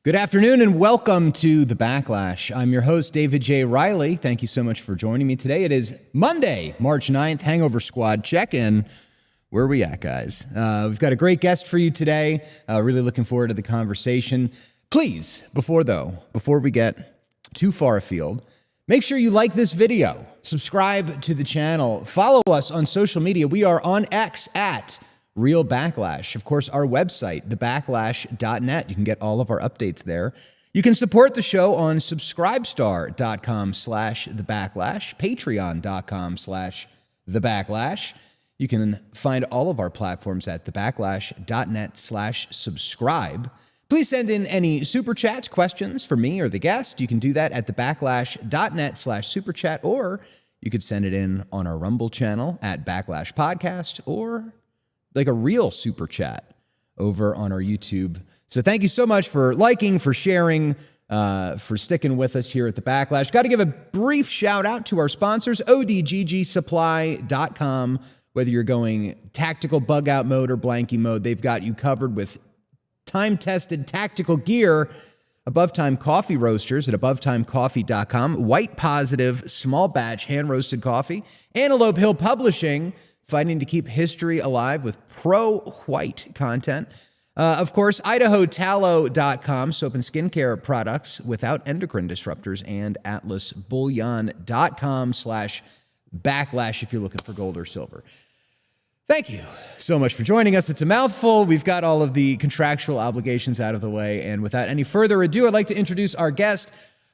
Good afternoon and welcome to The Backlash. I'm your host, David J. Riley. Thank you so much for joining me today. It is Monday, March 9th, Hangover Squad check-in. Where are we at, guys? We've got a great guest for you today. Really looking forward to the conversation. Please, before we get too far afield, make sure you like this video, subscribe to the channel, follow us on social media. We are on X at Real Backlash. Of course, our website, thebacklash.net. You can get all of our updates there. You can support the show on subscribestar.com/thebacklash, patreon.com/thebacklash. You can find all of our platforms at thebacklash.net/subscribe. Please send in any super chats, questions for me or the guest. You can do that at thebacklash.net/superchat, or you could send it in on our Rumble channel at Backlash Podcast, or like a real super chat over on our YouTube. So thank you so much for liking, for sharing, for sticking with us here at The Backlash. Got to give a brief shout out to our sponsors, odggsupply.com. Whether you're going tactical bug out mode or blanky mode, they've got you covered with time-tested tactical gear. Above Time Coffee Roasters at abovetimecoffee.com. White Positive, small batch, hand-roasted coffee. Antelope Hill Publishing, fighting to keep history alive with pro-white content. Of course, idahotallow.com, soap and skincare products without endocrine disruptors, and atlasbullion.com/backlash if you're looking for gold or silver. Thank you so much for joining us. It's a mouthful. We've got all of the contractual obligations out of the way, and without any further ado, I'd like to introduce our guest,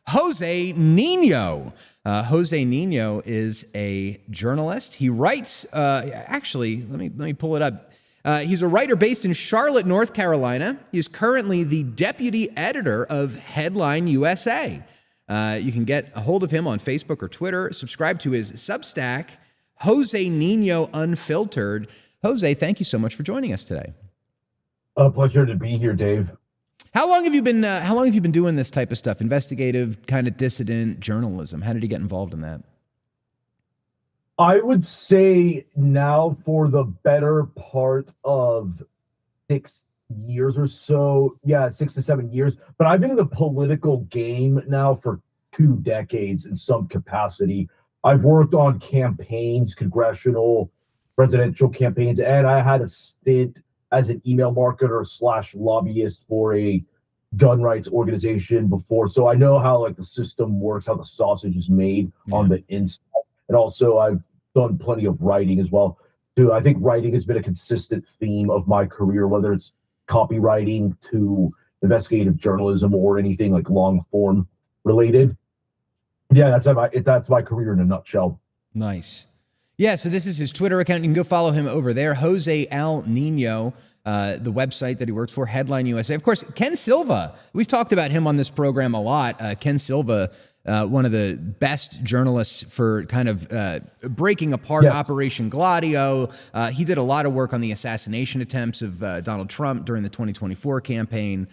Jose Niño. Jose Niño is a journalist. He writes, actually, let me pull it up. He's a writer based in Charlotte, North Carolina. He's currently the deputy editor of Headline USA. You can get a hold of him on Facebook or Twitter. Subscribe to his Substack, Jose Niño Unfiltered. Jose, thank you so much for joining us today. A pleasure to be here, Dave. How long have you been doing this type of stuff? Investigative, kind of dissident journalism. How did you get involved in that? I would say now for the better part of 6 years or so. Yeah, 6 to 7 years. But I've been in the political game now for 2 decades in some capacity. I've worked on campaigns, congressional, presidential campaigns, and I had a stint as an email marketer / lobbyist for a gun rights organization before. So I know how like the system works, how the sausage is made on the inside. And also I've done plenty of writing as well. Too. I think writing has been a consistent theme of my career, whether it's copywriting to investigative journalism or anything like long form related. Yeah, that's my career in a nutshell. Nice. Yeah, so this is his Twitter account. You can go follow him over there. Jose Niño, the website that he works for, Headline USA. Of course, Ken Silva. We've talked about him on this program a lot. Ken Silva, one of the best journalists for kind of breaking apart Operation Gladio. He did a lot of work on the assassination attempts of Donald Trump during the 2024 campaign.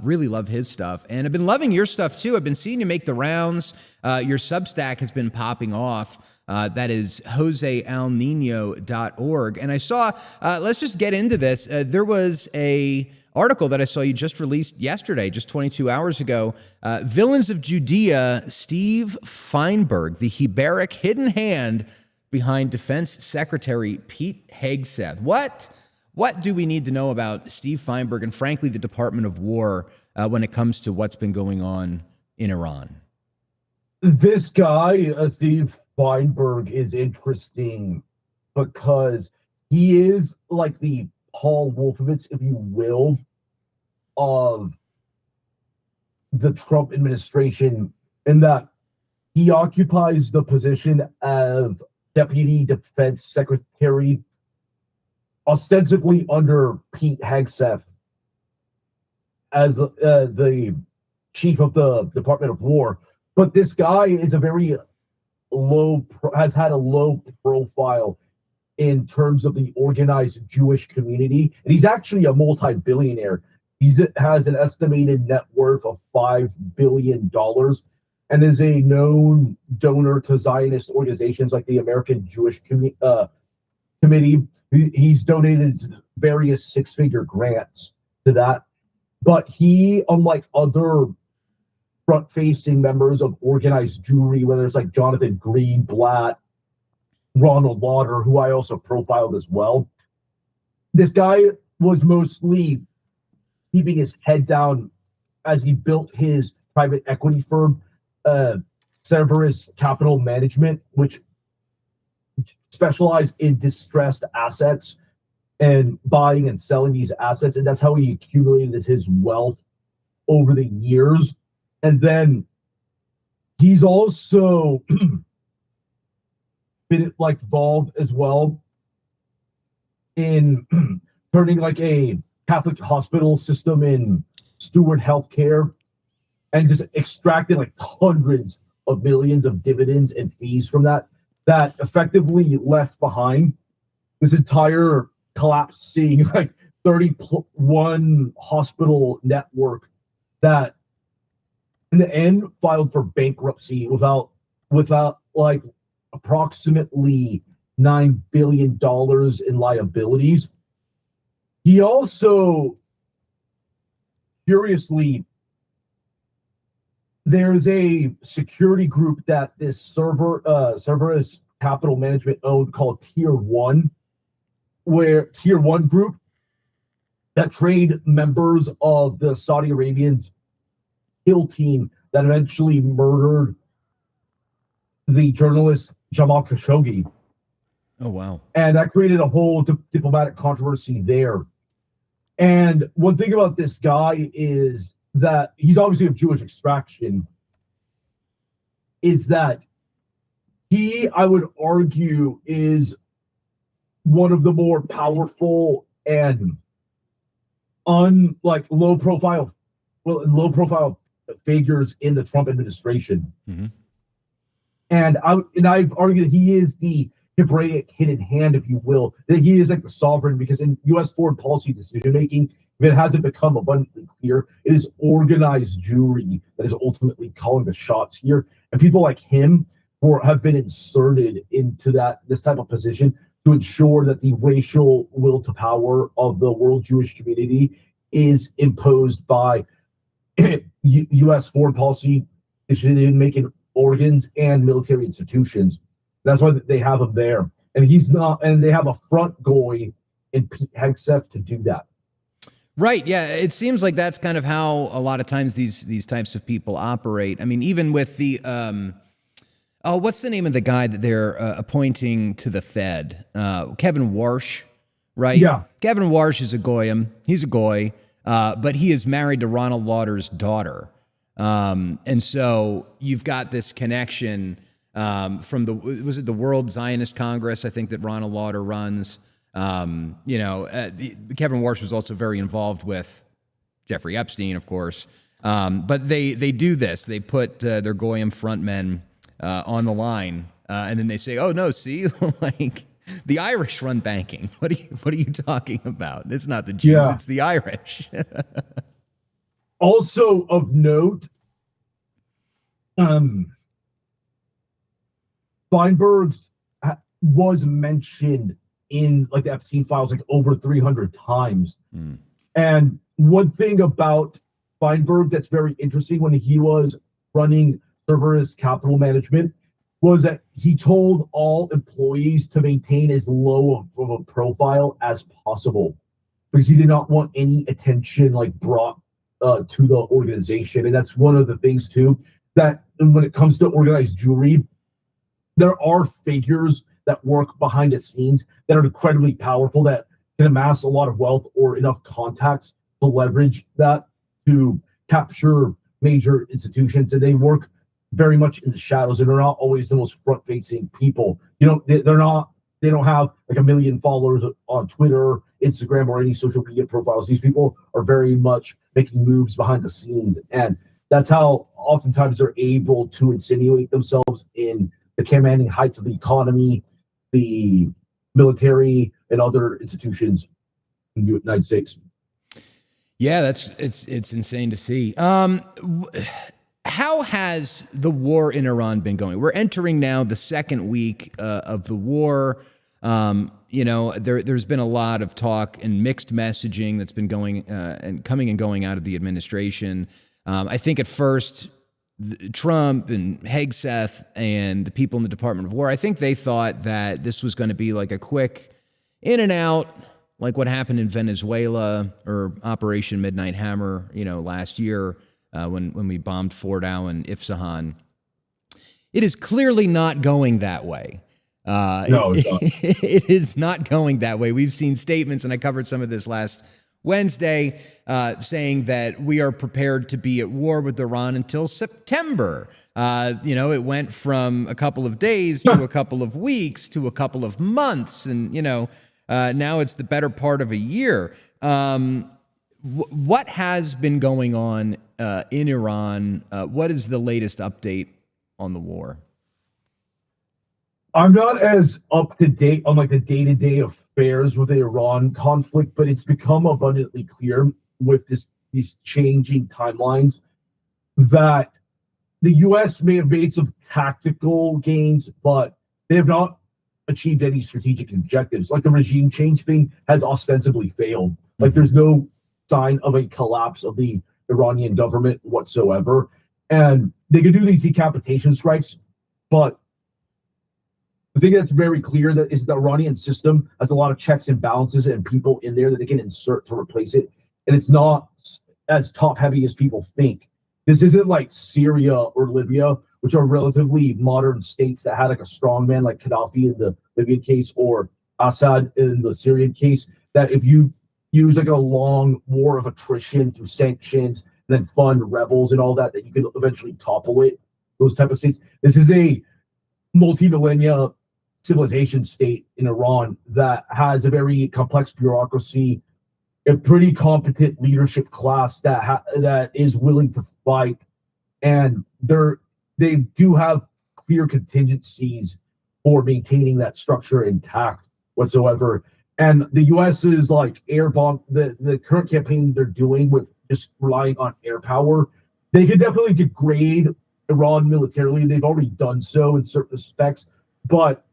Really love his stuff. And I've been loving your stuff too. I've been seeing you make the rounds. Your Substack has been popping off. That is josealnino.org. And I saw, let's just get into this. There was a article that I saw you just released yesterday, just 22 hours ago. Villains of Judea, Steve Feinberg, the Hebrew hidden hand behind Defense Secretary Pete Hegseth. What do we need to know about Steve Feinberg and, frankly, the Department of War when it comes to what's been going on in Iran? This guy, Steve Feinberg, is interesting because he is like the Paul Wolfowitz, if you will, of the Trump administration, in that he occupies the position of Deputy Defense Secretary, ostensibly under Pete Hegseth as the chief of the Department of War. But this guy is has had a low profile in terms of the organized Jewish community. And he's actually a multi-billionaire. He has an estimated net worth of $5 billion and is a known donor to Zionist organizations like the American Jewish Committee. He's donated various six-figure grants to that. But he, unlike other front-facing members of organized Jewry, whether it's like Jonathan Greenblatt, Ronald Lauder, who I also profiled as well, this guy was mostly keeping his head down as he built his private equity firm, Cerberus Capital Management, which specialized in distressed assets and buying and selling these assets. And that's how he accumulated his wealth over the years. And then he's also been like involved as well in turning like a Catholic hospital system in Steward Healthcare and just extracting like hundreds of millions of dividends and fees from that effectively left behind this entire collapsing like 31 hospital network that in the end filed for bankruptcy without like approximately $9 billion in liabilities. He also, curiously, there's a security group that this Cerberus Capital Management owned called Tier 1, where Tier 1 group that trained members of the Saudi Arabians kill team that eventually murdered the journalist Jamal Khashoggi. Oh, wow. And that created a whole diplomatic controversy there. And one thing about this guy is that he's obviously of Jewish extraction, is that he, I would argue, is one of the more powerful and low profile figures in the Trump administration. Mm-hmm. And I've argued that he is the Hebraic hidden hand, if you will, that he is like the sovereign, because in U.S. foreign policy decision making, if it hasn't become abundantly clear, it is organized Jewry that is ultimately calling the shots here. And people like him have been inserted into this type of position to ensure that the racial will to power of the world Jewish community is imposed by U.S. foreign policy decision-making organs and military institutions. That's why they have him there. And he's not, and they have a front going in Pete Hegseth to do that. Right. Yeah. It seems like that's kind of how a lot of times these types of people operate. I mean, even with the, what's the name of the guy that they're appointing to the Fed? Kevin Warsh, right? Yeah. Kevin Warsh is a goyim. He's a goy, but he is married to Ronald Lauder's daughter. And so you've got this connection from was it the World Zionist Congress, I think, that Ronald Lauder runs. Kevin Warsh was also very involved with Jeffrey Epstein, of course. But they do this. They put their goyim frontmen on the line, and then they say, "Oh no, see, like the Irish run banking. What are you talking about? It's not the Jews, it's the Irish." Also of note, Feinberg's was mentioned in like the Epstein files like over 300 times. And one thing about Feinberg that's very interesting when he was running Cerberus Capital Management was that he told all employees to maintain as low of a profile as possible because he did not want any attention like brought to the organization. And that's one of the things too, that when it comes to organized Jewry, there are figures that work behind the scenes that are incredibly powerful, that can amass a lot of wealth or enough contacts to leverage that to capture major institutions. And they work very much in the shadows, and they're not always the most front-facing people. You know, they don't have like 1 million followers on Twitter, Instagram, or any social media profiles. These people are very much making moves behind the scenes, and that's how oftentimes they're able to insinuate themselves in the commanding heights of the economy, the military, and other institutions in the United States. Yeah, it's insane to see. How has the war in Iran been going? We're entering now the second week of the war. There's been a lot of talk and mixed messaging that's been going and coming and going out of the administration. I think at first, Trump and Hegseth and the people in the Department of War, I think they thought that this was going to be like a quick in and out, like what happened in Venezuela or Operation Midnight Hammer, last year when we bombed Fordow and Isfahan. It is clearly not going that way. No, it's not. It is not going that way. We've seen statements, and I covered some of this last Wednesday, saying that we are prepared to be at war with Iran until September. It went from a couple of days to a couple of weeks to a couple of months, and now it's the better part of a year. What has been going on in Iran? What is the latest update on the war? I'm not as up to date on like the day-to-day affairs with the Iran conflict, but it's become abundantly clear with these changing timelines that the U.S. may have made some tactical gains, but they have not achieved any strategic objectives. Like the regime change thing has ostensibly failed. Like there's no sign of a collapse of the Iranian government whatsoever. And they can do these decapitation strikes, but the thing that's very clear that is the Iranian system has a lot of checks and balances and people in there that they can insert to replace it. And it's not as top heavy as people think. This isn't like Syria or Libya, which are relatively modern states that had like a strong man like Gaddafi in the Libyan case or Assad in the Syrian case, that if you use like a long war of attrition through sanctions, and then fund rebels and all that, that you can eventually topple it, those type of states. This is a multi-millennia civilization state in Iran that has a very complex bureaucracy, a pretty competent leadership class that is willing to fight, and they do have clear contingencies for maintaining that structure intact whatsoever. And the U.S. is like air bomb. The current campaign they're doing with just relying on air power, they could definitely degrade Iran militarily. They've already done so in certain respects, but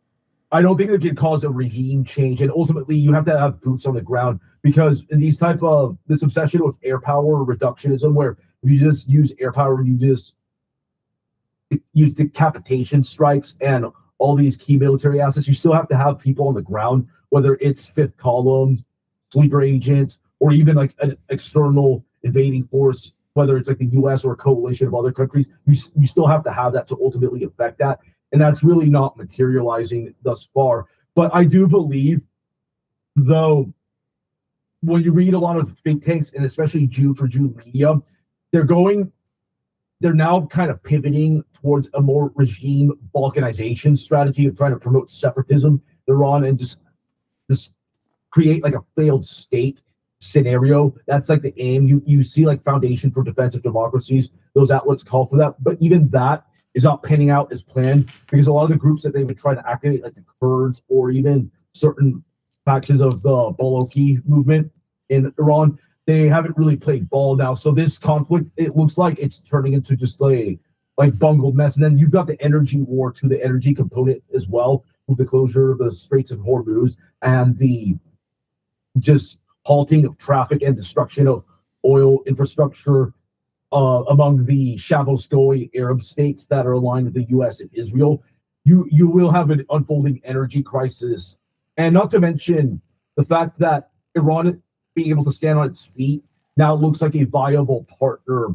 I don't think it can cause a regime change. And ultimately, you have to have boots on the ground, because in these type of this obsession with air power or reductionism, where if you just use air power, you just use decapitation strikes and all these key military assets, you still have to have people on the ground, whether it's fifth column, sleeper agents, or even like an external invading force, whether it's like the US or a coalition of other countries. You still have to have that to ultimately affect that. And that's really not materializing thus far. But I do believe, though, when you read a lot of think tanks, and especially Jew for Jew media, they're now kind of pivoting towards a more regime balkanization strategy of trying to promote separatism in Iran and just create like a failed state scenario. That's like the aim. You see like Foundation for Defense of Democracies, those outlets call for that, but even that is not panning out as planned, because a lot of the groups that they would try to activate, like the Kurds or even certain factions of the Balochi movement in Iran, they haven't really played ball now. So this conflict, it looks like it's turning into just a like bungled mess. And then you've got the energy war to the energy component as well, with the closure of the Straits of Hormuz and the just halting of traffic and destruction of oil infrastructure among the Shavos-Goy Arab states that are aligned with the U.S. and Israel. You will have an unfolding energy crisis, and not to mention the fact that Iran being able to stand on its feet now looks like a viable partner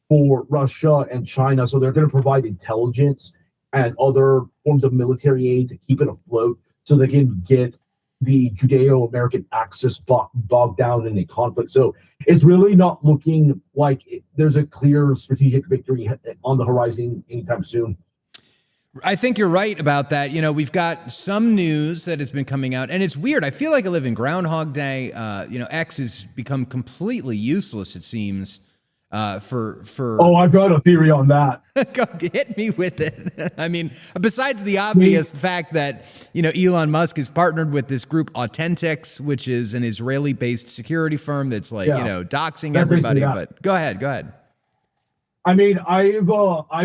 for Russia and China. So they're going to provide intelligence and other forms of military aid to keep it afloat, so they can get the Judeo-American axis bogged down in a conflict. So it's really not looking like there's a clear strategic victory on the horizon anytime soon. I think you're right about that. You know, we've got some news that has been coming out, and it's weird. I feel like I live in Groundhog Day. X has become completely useless, it seems. Oh, I've got a theory on that. Go hit me with it. I mean, besides the obvious fact that, Elon Musk is partnered with this group Authentics, which is an Israeli-based security firm that's like, doxing everybody. But go ahead. I mean, I've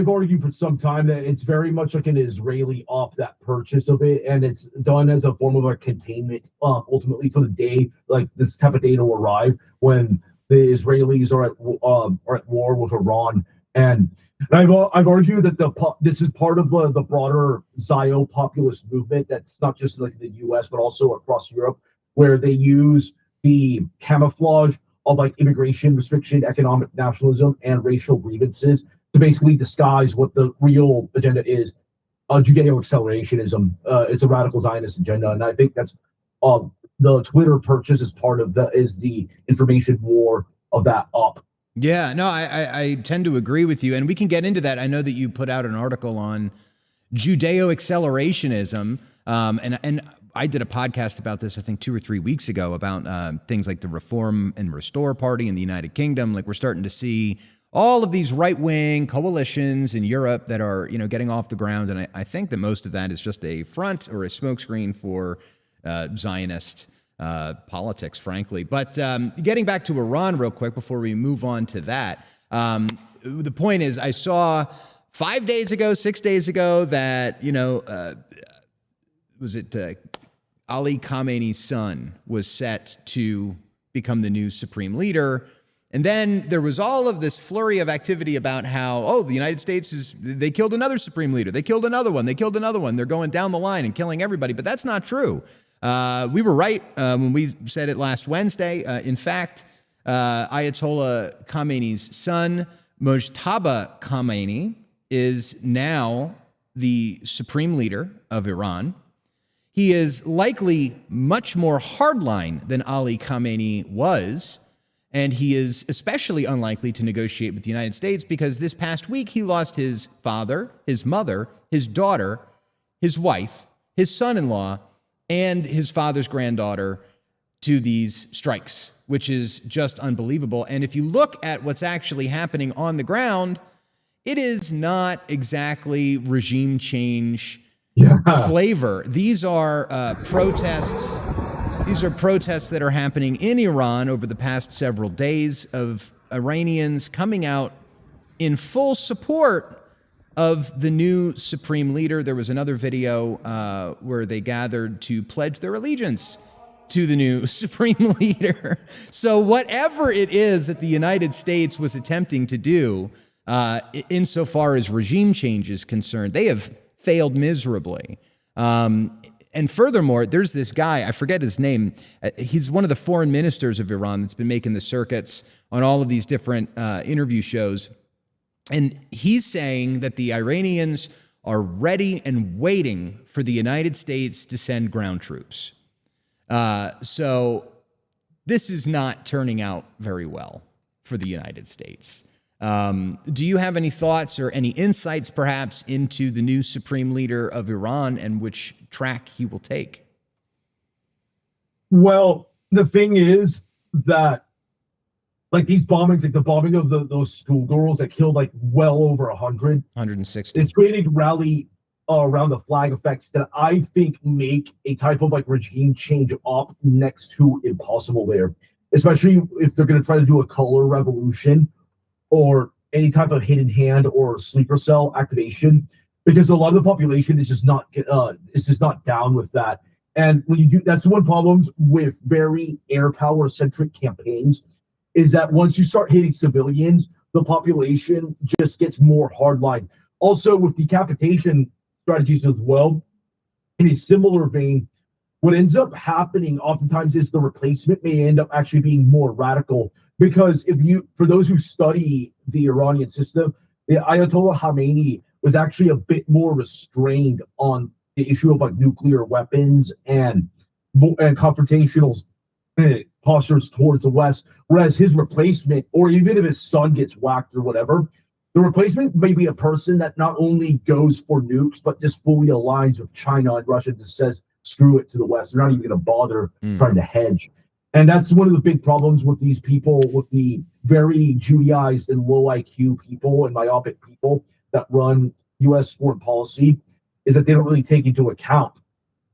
argued for some time that it's very much like an Israeli op, that purchase of it, and it's done as a form of a containment, ultimately for the day like this type of data will arrive when the Israelis are at war with Iran. And I've argued that this is part of the broader Zio populist movement that's not just like the U.S. but also across Europe, where they use the camouflage of like immigration restriction, economic nationalism, and racial grievances to basically disguise what the real agenda is. Judeo-accelerationism. It's a radical Zionist agenda, and I think that's the Twitter purchase is part of the information war of that op. Yeah, no, I tend to agree with you, and we can get into that. I know that you put out an article on Judeo-accelerationism, and I did a podcast about this, I think 2 or 3 weeks ago, about things like the Reform and Restore Party in the United Kingdom. Like, we're starting to see all of these right-wing coalitions in Europe that are, getting off the ground, and I think that most of that is just a front or a smokescreen for Zionist politics, frankly. But getting back to Iran real quick before we move on to that, the point is, I saw 6 days ago that, was it Ali Khamenei's son was set to become the new supreme leader. And then there was all of this flurry of activity about how, the United States they killed another supreme leader. They killed another one. They're going down the line and killing everybody. But that's not true. We were right when we said it last Wednesday. In fact, Ayatollah Khamenei's son, Mojtaba Khamenei, is now the supreme leader of Iran. He is likely much more hardline than Ali Khamenei was, and he is especially unlikely to negotiate with the United States because this past week he lost his father, his mother, his daughter, his wife, his son-in-law, and his father's granddaughter to these strikes, which is just unbelievable. And if you look at what's actually happening on the ground, it is not exactly regime change flavor. These are protests. These are protests that are happening in Iran over the past several days of Iranians coming out in full support of the new supreme leader. There was another video where they gathered to pledge their allegiance to the new supreme leader. So whatever it is that the United States was attempting to do, insofar as regime change is concerned. They have failed miserably. And furthermore, there's this guy, I forget his name. He's one of the foreign ministers of Iran that's been making the circuits on all of these different interview shows. And he's saying that the Iranians are ready and waiting for the United States to send ground troops. So this is not turning out very well for the United States. Do you have any thoughts or any insights, perhaps, into the new supreme leader of Iran and which track he will take? Well, the thing is that, like, these bombings, like the bombing of those schoolgirls that killed like well over 160. It's creating rally around the flag effects that I think make a type of like regime change up next to impossible there, especially if they're going to try to do a color revolution or any type of hidden hand or sleeper cell activation, because a lot of the population is just not down with that. And when you do, that's one problem with very air power centric campaigns, is that once you start hitting civilians, the population just gets more hardline. Also, with decapitation strategies as well, in a similar vein, what ends up happening oftentimes is the replacement may end up actually being more radical. Because for those who study the Iranian system, the Ayatollah Khamenei was actually a bit more restrained on the issue of like nuclear weapons and confrontational postures towards the West, whereas his replacement, or even if his son gets whacked or whatever, the replacement may be a person that not only goes for nukes, but just fully aligns with China and Russia and just says, screw it to the West. They're not even going to bother trying to hedge. And that's one of the big problems with these people, with the very Judaized and low IQ people and myopic people that run U.S. foreign policy, is that they don't really take into account.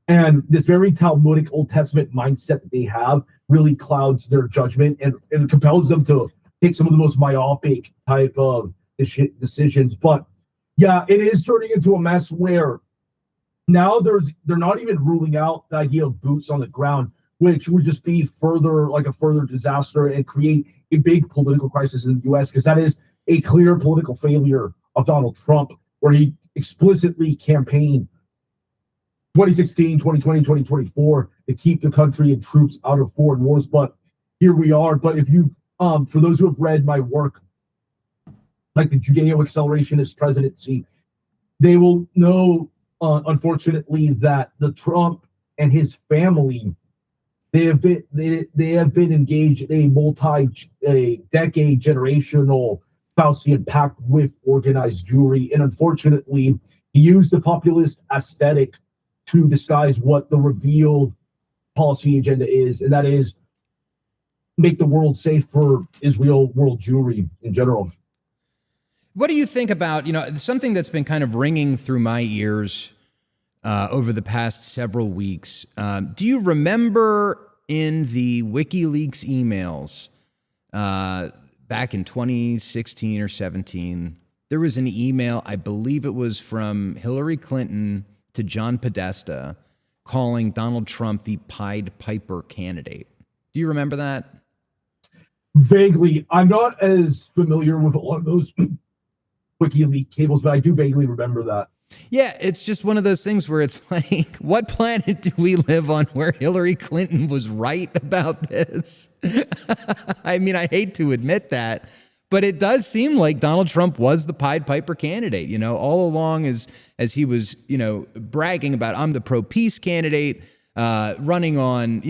And this very Talmudic Old Testament mindset that they have really clouds their judgment and compels them to take some of the most myopic type of decisions. But yeah, it is turning into a mess where now they're not even ruling out the idea of boots on the ground, which would just be a further disaster and create a big political crisis in the U.S., because that is a clear political failure of Donald Trump, where he explicitly campaigned 2016, 2020, 2024 to keep the country and troops out of foreign wars. But here we are. But if you, for those who have read my work, like the Judeo-accelerationist presidency, they will know, unfortunately, that the Trump and his family, they have been engaged in a multi-decade generational Faustian pact with organized Jewry, and unfortunately, he used the populist aesthetic to disguise what the revealed policy agenda is, and that is make the world safe for Israel world Jewry in general. What do you think about, something that's been kind of ringing through my ears over the past several weeks? Do you remember in the WikiLeaks emails back in 2016 or 17, there was an email, I believe it was from Hillary Clinton to John Podesta, calling Donald Trump the Pied Piper candidate. Do you remember that? Vaguely. I'm not as familiar with a lot of those WikiLeaks cables, but I do vaguely remember that. Yeah, it's just one of those things where it's like, what planet do we live on where Hillary Clinton was right about this? I mean, I hate to admit that, but it does seem like Donald Trump was the Pied Piper candidate, all along as he was, bragging about, I'm the pro-peace candidate, running on,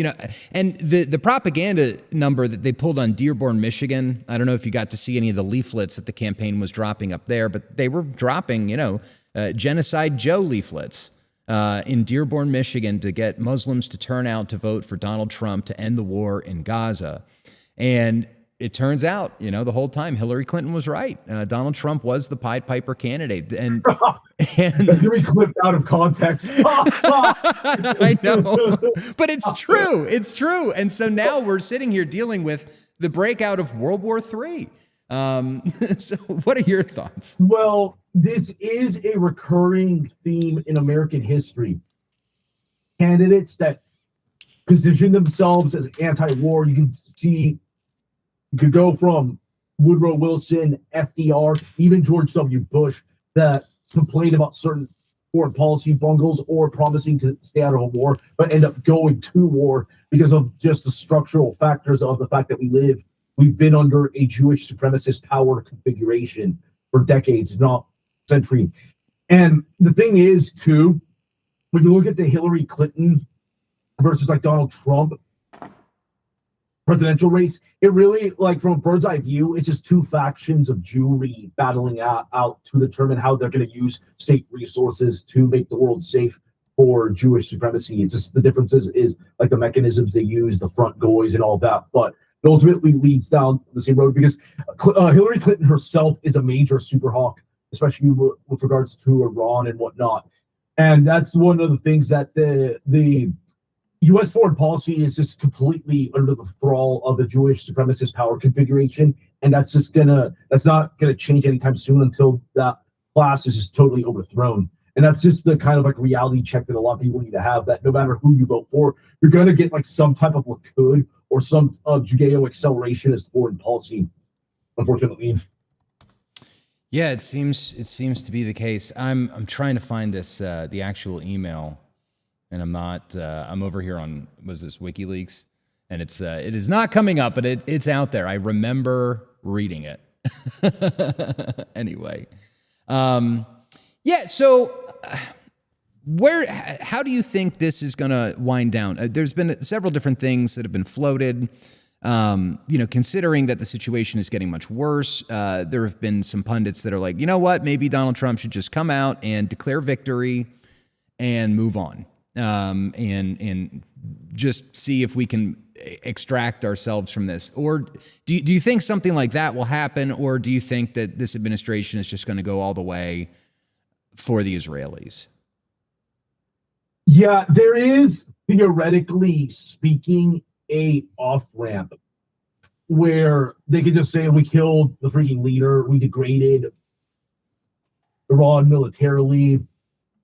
and the propaganda number that they pulled on Dearborn, Michigan, I don't know if you got to see any of the leaflets that the campaign was dropping up there, but they were dropping, Genocide Joe leaflets in Dearborn, Michigan, to get Muslims to turn out to vote for Donald Trump to end the war in Gaza. And it turns out, the whole time Hillary Clinton was right. Donald Trump was the Pied Piper candidate. And that's really clipped out of context. I know, but it's true. It's true. And so now we're sitting here dealing with the breakout of World War III. So what are your thoughts? Well, this is a recurring theme in American history. Candidates that position themselves as anti-war, you could go from Woodrow Wilson, FDR, even George W. Bush, that complained about certain foreign policy bungles or promising to stay out of a war, but end up going to war because of just the structural factors of the fact that we've been under a Jewish supremacist power configuration for decades, not century. And the thing is, too, when you look at the Hillary Clinton versus like Donald Trump presidential race, it really, like, from a bird's eye view, it's just two factions of Jewry battling out to determine how they're going to use state resources to make the world safe for Jewish supremacy. It's just the differences is like the mechanisms they use, the front goys and all that, but it ultimately leads down the same road because Hillary Clinton herself is a major superhawk, especially with regards to Iran and whatnot. And that's one of the things that the U.S. foreign policy is just completely under the thrall of the Jewish supremacist power configuration, and that's not gonna change anytime soon until that class is just totally overthrown. And that's just the kind of like reality check that a lot of people need to have, that no matter who you vote for, you're gonna get like some type of Likud or some Judeo-accelerationist foreign policy, unfortunately. Yeah, it seems to be the case. I'm trying to find this the actual email. And I'm not. I'm over here on WikiLeaks, and it is not coming up, but it's out there. I remember reading it. Anyway, yeah. So, how do you think this is going to wind down? There's been several different things that have been floated. Considering that the situation is getting much worse, there have been some pundits that are like, you know what, maybe Donald Trump should just come out and declare victory and move on. And just see if we can extract ourselves from this. Or do you think something like that will happen, or do you think that this administration is just going to go all the way for the Israelis? Yeah, there is, theoretically speaking, a off-ramp where they could just say, we killed the freaking leader, we degraded Iran militarily,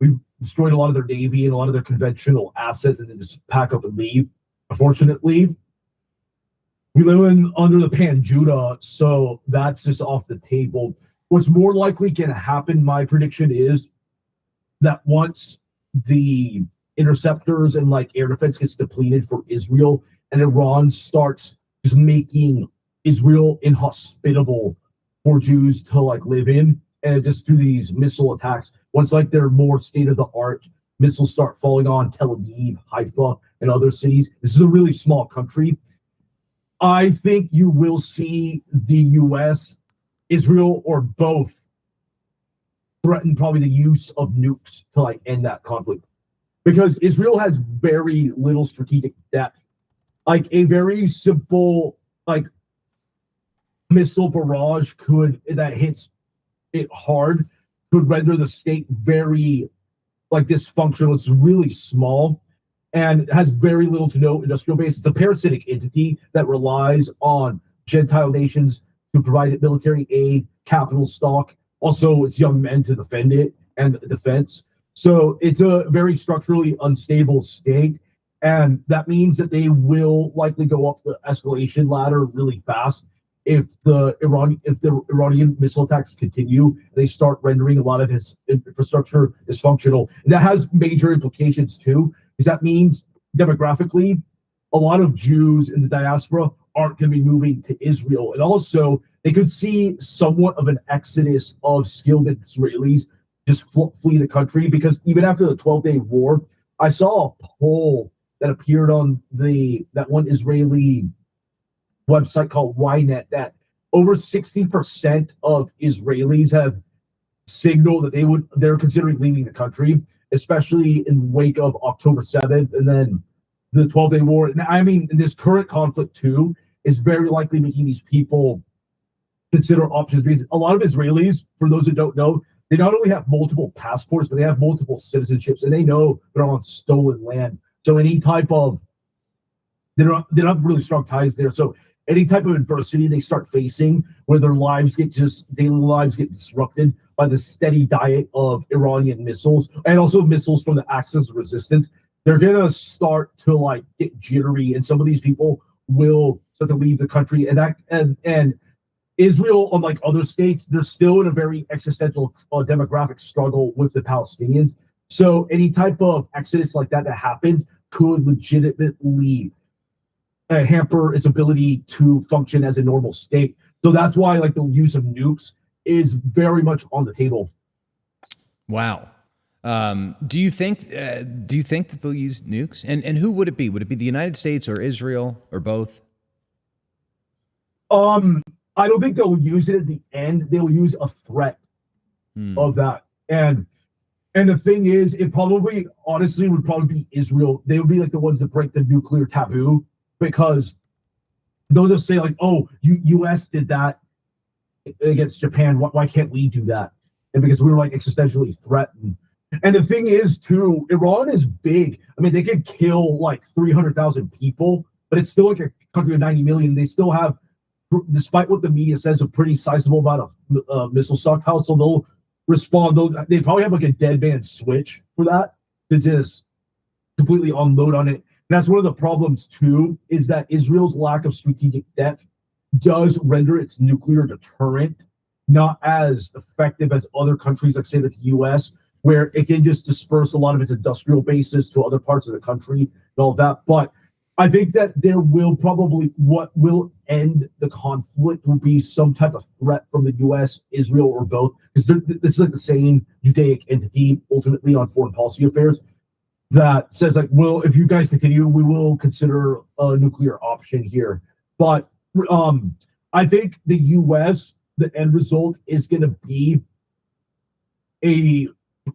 we destroyed a lot of their navy and a lot of their conventional assets, and then just pack up and leave. Unfortunately, we live under the Pan Judah, so that's just off the table. What's more likely going to happen, my prediction is that once the interceptors and like air defense gets depleted for Israel, and Iran starts just making Israel inhospitable for Jews to like live in, and just do these missile attacks. Once like they're more state of the art, missiles start falling on Tel Aviv, Haifa, and other cities. This is a really small country. I think you will see the U.S., Israel, or both threaten probably the use of nukes to like end that conflict, because Israel has very little strategic depth. Like a very simple like missile barrage that hits it hard could render the state very like dysfunctional. It's really small and has very little to no industrial base. It's a parasitic entity that relies on Gentile nations to provide it military aid, capital stock, also its young men to defend it and defense. So it's a very structurally unstable state, and that means that they will likely go up the escalation ladder really fast if the Iranian missile attacks continue. They start rendering a lot of his infrastructure dysfunctional. And that has major implications too, because that means demographically, a lot of Jews in the diaspora aren't going to be moving to Israel. And also, they could see somewhat of an exodus of skilled Israelis just flee the country, because even after the 12-day war, I saw a poll that appeared on that one Israeli website called Ynet that over 60% of Israelis have signaled that they're considering leaving the country, especially in the wake of October 7th and then the 12-day war. And I mean, this current conflict too is very likely making these people consider options, because a lot of Israelis, for those who don't know, they not only have multiple passports, but they have multiple citizenships, and they know they're on stolen land. So any type of they don't have really strong ties there. So any type of adversity they start facing, where their daily lives get disrupted by the steady diet of Iranian missiles and also missiles from the Axis of Resistance, they're gonna start to like get jittery, and some of these people will start to leave the country, and Israel, unlike other states, they're still in a very existential demographic struggle with the Palestinians. So any type of exodus like that happens could legitimately hamper its ability to function as a normal state. So that's why like the use of nukes is very much on the table. Wow. Do you think that they'll use nukes? And who would it be? Would it be the United States or Israel or both? I don't think they'll use it at the end. They'll use a threat of that. And the thing is, it probably honestly would probably be Israel. They would be like the ones that break the nuclear taboo, because they'll just say like, oh, US did that against Japan. Why can't we do that? And because we were like existentially threatened. And the thing is too, Iran is big. I mean, they could kill like 300,000 people, but it's still like a country of 90 million. They still have, despite what the media says, a pretty sizable amount of missile stockpile. So they'll respond. They probably have like a dead man switch for that to just completely unload on it. And that's one of the problems too, is that Israel's lack of strategic depth does render its nuclear deterrent not as effective as other countries, like say the US, where it can just disperse a lot of its industrial bases to other parts of the country and all of that. But I think that there will probably, what will end the conflict will be some type of threat from the US, Israel, or both. Because this is like the same Judaic entity ultimately on foreign policy affairs that says like, well, if you guys continue, we will consider a nuclear option here. But I think the US, the end result is going to be a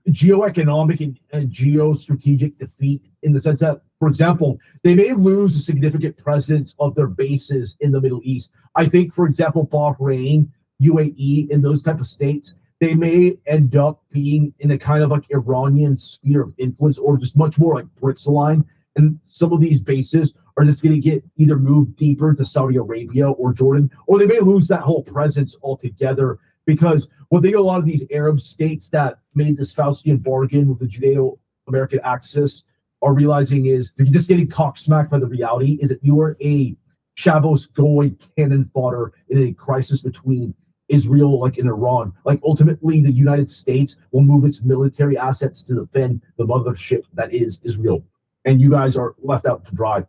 geoeconomic and geostrategic defeat, in the sense that, for example, they may lose a significant presence of their bases in the Middle East. I think, for example, Bahrain, UAE, and those type of states, they may end up being in a kind of like Iranian sphere of influence, or just much more like BRICS aligned. And some of these bases are just going to get either moved deeper to Saudi Arabia or Jordan, or they may lose that whole presence altogether. Because what they do, a lot of these Arab states that made this Faustian bargain with the Judeo-American axis are realizing is they're just getting cock-smacked by the reality is that you are a Shabbos Goy cannon fodder in a crisis between Israel and Iran. Like ultimately, the United States will move its military assets to defend the mothership that is Israel, and you guys are left out to dry.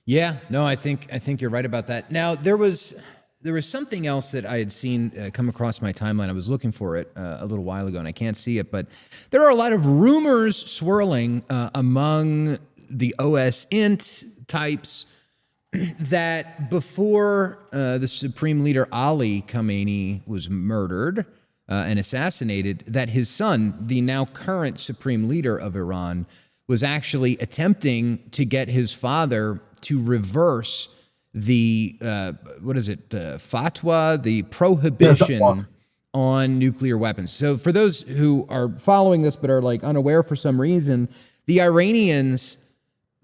Yeah, no, I think you're right about that. Now there was something else that I had seen come across my timeline. I was looking for it a little while ago, and I can't see it, but there are a lot of rumors swirling among the OS-int types that before the Supreme Leader Ali Khamenei was murdered and assassinated, that his son, the now current Supreme Leader of Iran, was actually attempting to get his father to reverse the fatwa, the prohibition on nuclear weapons. So for those who are following this but are unaware for some reason, the Iranians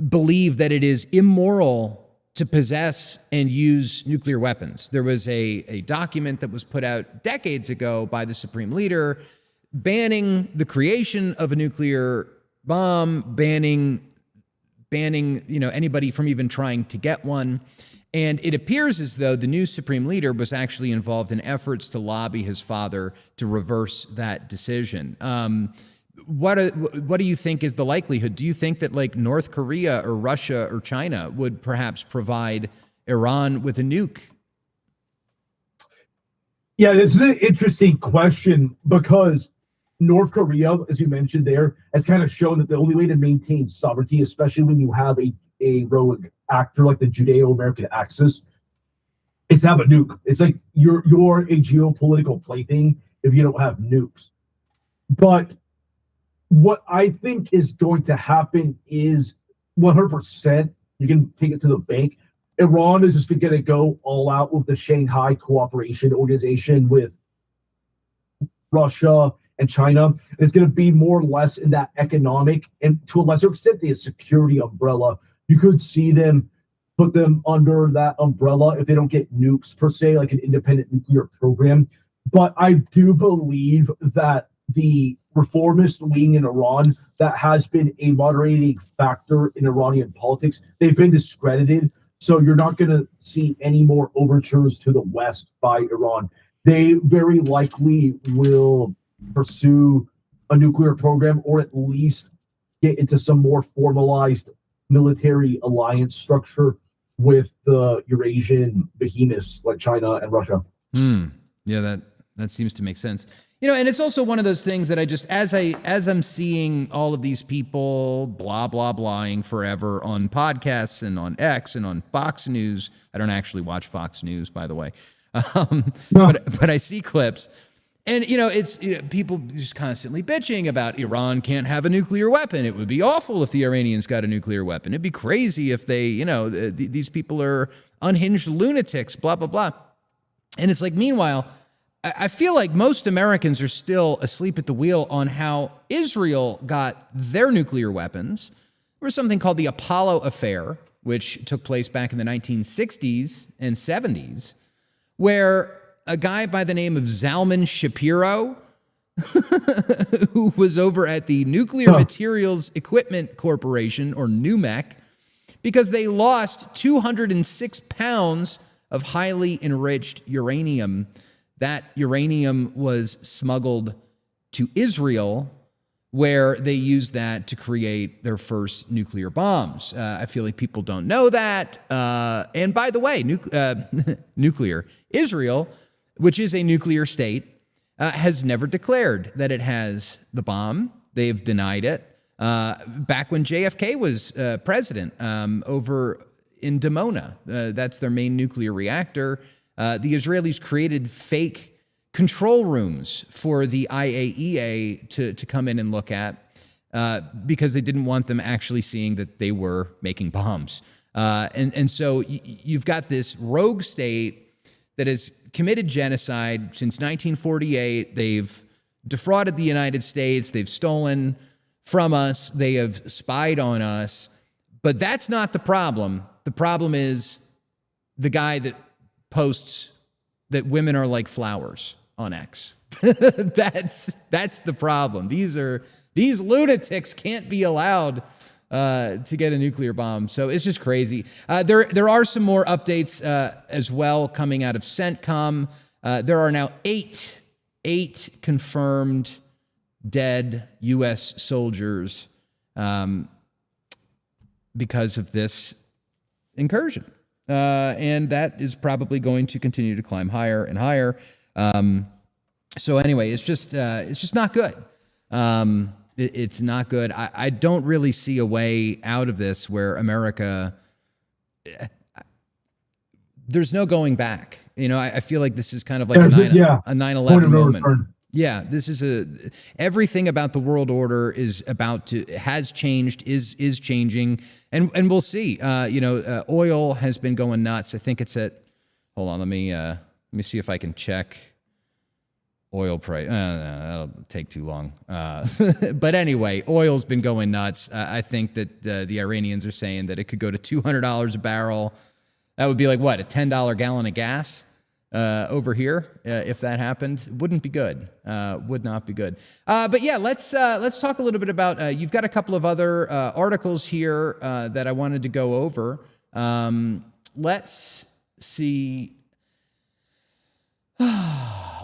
believe that it is immoral to possess and use nuclear weapons. There was a document that was put out decades ago by the Supreme Leader banning the creation of a nuclear bomb, banning anybody from even trying to get one. And it appears as though the new Supreme Leader was actually involved in efforts to lobby his father to reverse that decision. What do you think is the likelihood? Do you think that North Korea or Russia or China would perhaps provide Iran with a nuke? Yeah, it's an interesting question, because North Korea, as you mentioned there, has kind of shown that the only way to maintain sovereignty, especially when you have a rogue actor like the Judeo-American axis, is to have a nuke. It's like you're a geopolitical plaything if you don't have nukes. But what I think is going to happen is 100%, you can take it to the bank, Iran is just going to go all out with the Shanghai Cooperation Organization with Russia and China. It's going to be more or less in that economic and to a lesser extent the security umbrella. You could see them put them under that umbrella if they don't get nukes per se, like an independent nuclear program. But I do believe that the reformist wing in Iran that has been a moderating factor in Iranian politics, they've been discredited. So you're not going to see any more overtures to the West by Iran. They very likely will pursue a nuclear program, or at least get into some more formalized military alliance structure with the Eurasian behemoths like China and Russia. Yeah, that seems to make sense. And it's also one of those things that I just, as I'm seeing all of these people blah blahing forever on podcasts and on X and on Fox News. I don't actually watch Fox News, by the way, but I see clips, and it's people just constantly bitching about Iran can't have a nuclear weapon. It would be awful if the Iranians got a nuclear weapon. It'd be crazy if they, these people are unhinged lunatics. Blah blah blah. And it's like, meanwhile, I feel like most Americans are still asleep at the wheel on how Israel got their nuclear weapons. There was something called the Apollo Affair, which took place back in the 1960s and 70s, where a guy by the name of Zalman Shapiro, who was over at the Nuclear Materials Equipment Corporation, or NUMEC, because they lost 206 pounds of highly enriched uranium. That uranium was smuggled to Israel, where they used that to create their first nuclear bombs. I feel like people don't know that. And by the way, nuclear Israel, which is a nuclear state, has never declared that it has the bomb. They have denied it. Back when JFK was president, over in Dimona, that's their main nuclear reactor, the Israelis created fake control rooms for the IAEA to come in and look at, because they didn't want them actually seeing that they were making bombs. And so you've got this rogue state that has committed genocide since 1948. They've defrauded the United States. They've stolen from us. They have spied on us. But that's not the problem. The problem is the guy that posts that women are like flowers on X. That's the problem. These lunatics can't be allowed to get a nuclear bomb. So it's just crazy. There are some more updates as well coming out of CENTCOM. There are now eight confirmed dead U.S. soldiers because of this incursion. And that is probably going to continue to climb higher and higher. So anyway, it's just not good. It's not good. I don't really see a way out of this where America, there's no going back. I feel like this is kind of like a 9/11 moment. Yeah, this is everything about the world order has changed, is changing, and we'll see. Oil has been going nuts. I think it's at, hold on, let me see if I can check oil price. That'll take too long. But anyway, oil's been going nuts. I think that the Iranians are saying that it could go to $200 a barrel. That would be like what, a $10 gallon of gas? Over here, if that happened, wouldn't be good. Would not be good. But yeah, let's talk a little bit about. You've got a couple of other articles here that I wanted to go over. Let's see.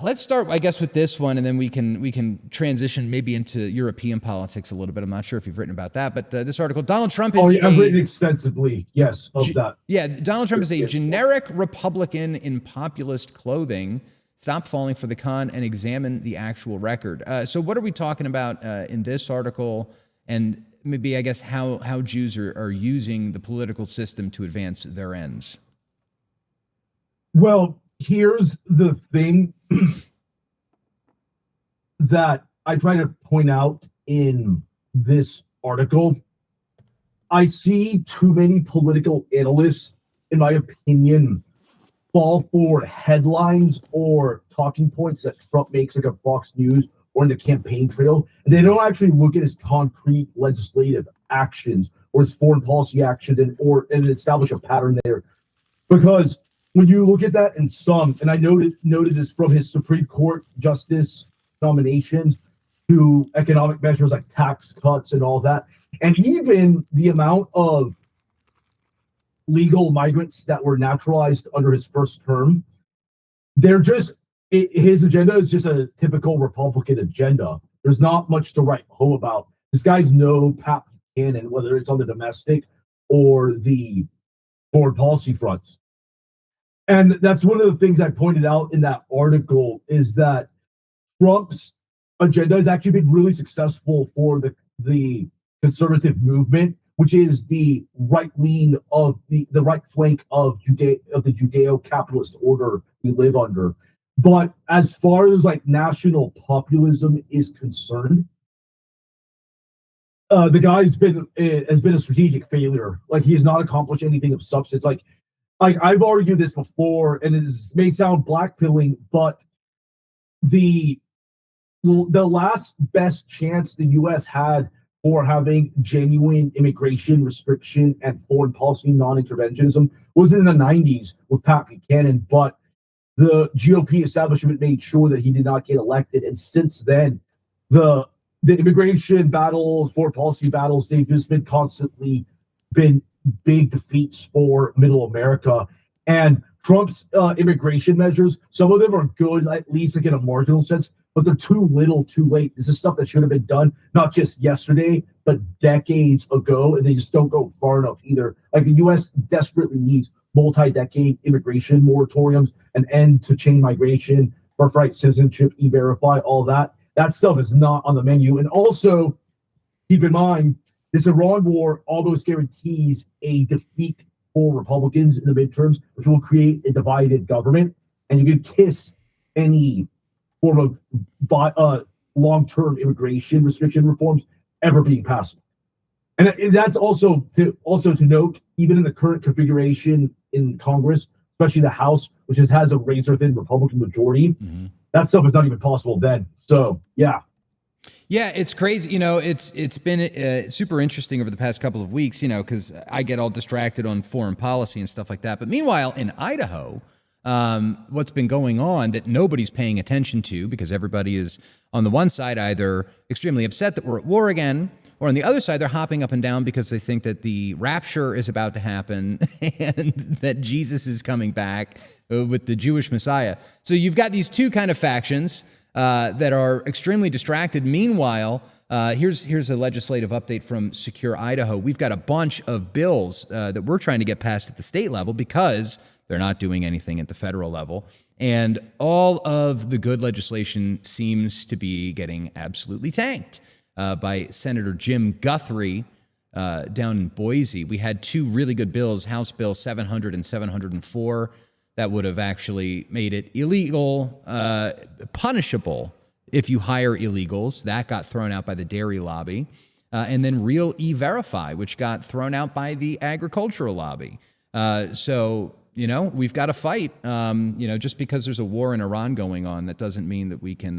Let's start, I guess, with this one, and then we can transition maybe into European politics a little bit. I'm not sure if you've written about that, but this article, Donald Trump is. I've written extensively, yes, of that. Yeah, Donald Trump is a generic Republican in populist clothing. Stop falling for the con and examine the actual record. So what are we talking about in this article, and maybe, I guess, how Jews are using the political system to advance their ends? Well, here's the thing that I try to point out in this article. I see too many political analysts, in my opinion, fall for headlines or talking points that Trump makes, like a Fox News or in the campaign trail. And they don't actually look at his concrete legislative actions or his foreign policy actions and establish a pattern there. Because when you look at that and I noted this from his Supreme Court justice nominations to economic measures like tax cuts and all that, and even the amount of legal migrants that were naturalized under his first term. His agenda is just a typical Republican agenda. There's not much to write home about. This guy's no Pat Buchanan, whether it's on the domestic or the foreign policy fronts. And that's one of the things I pointed out in that article, is that Trump's agenda has actually been really successful for the conservative movement, which is the right wing of the right flank of the Judeo-capitalist order we live under. But as far as like national populism is concerned, the guy has been a strategic failure. Like, he has not accomplished anything of substance. Like I've argued this before, and it may sound blackpilling, but the last best chance the U.S. had for having genuine immigration restriction and foreign policy non-interventionism was in the 90s with Pat Buchanan, but the GOP establishment made sure that he did not get elected. And since then, the immigration battles, foreign policy battles, they've just been constantly been big defeats for middle America. And Trump's immigration measures, some of them are good, at least like in a marginal sense, but they're too little, too late. This is stuff that should have been done, not just yesterday, but decades ago, and they just don't go far enough either. Like, the U.S. desperately needs multi-decade immigration moratoriums, an end to chain migration, birthright citizenship, e-verify, all that. That stuff is not on the menu. And also, keep in mind, this Iran war almost guarantees a defeat for Republicans in the midterms, which will create a divided government. And you can kiss any form of long-term immigration restriction reforms ever being passed. And that's also to note, even in the current configuration in Congress, especially the House, which has a razor-thin Republican majority, that stuff is not even possible then. So, yeah. Yeah, it's crazy. You know, it's been super interesting over the past couple of weeks, you know, because I get all distracted on foreign policy and stuff like that. But meanwhile, in Idaho, what's been going on that nobody's paying attention to, because everybody is on the one side either extremely upset that we're at war again, or on the other side, they're hopping up and down because they think that the rapture is about to happen and that Jesus is coming back with the Jewish Messiah. So you've got these two kind of factions that are extremely distracted. Meanwhile, here's a legislative update from Secure Idaho. We've got a bunch of bills that we're trying to get passed at the state level because they're not doing anything at the federal level. And all of the good legislation seems to be getting absolutely tanked by Senator Jim Guthrie down in Boise. We had two really good bills, House Bill 700 and 704, that would have actually made it illegal, punishable if you hire illegals. That got thrown out by the dairy lobby. And then Real E-Verify, which got thrown out by the agricultural lobby. So, you know, we've got to fight. You know, just because there's a war in Iran going on, that doesn't mean that we can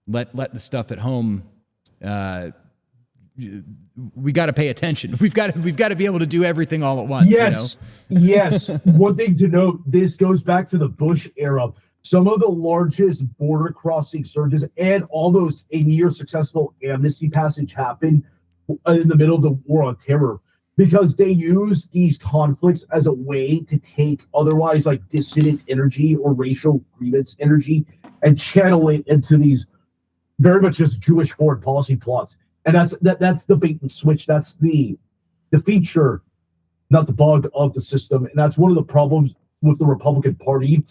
let the stuff at home. We got to pay attention. We've got to be able to do everything all at once. Yes, you know? Yes. One thing to note: this goes back to the Bush era. Some of the largest border crossing surges and almost a near successful amnesty passage happened in the middle of the war on terror, because they use these conflicts as a way to take otherwise like dissident energy or racial grievance energy and channel it into these very much just Jewish foreign policy plots. And that's the bait and switch. That's the feature, not the bug of the system. And that's one of the problems with the Republican Party,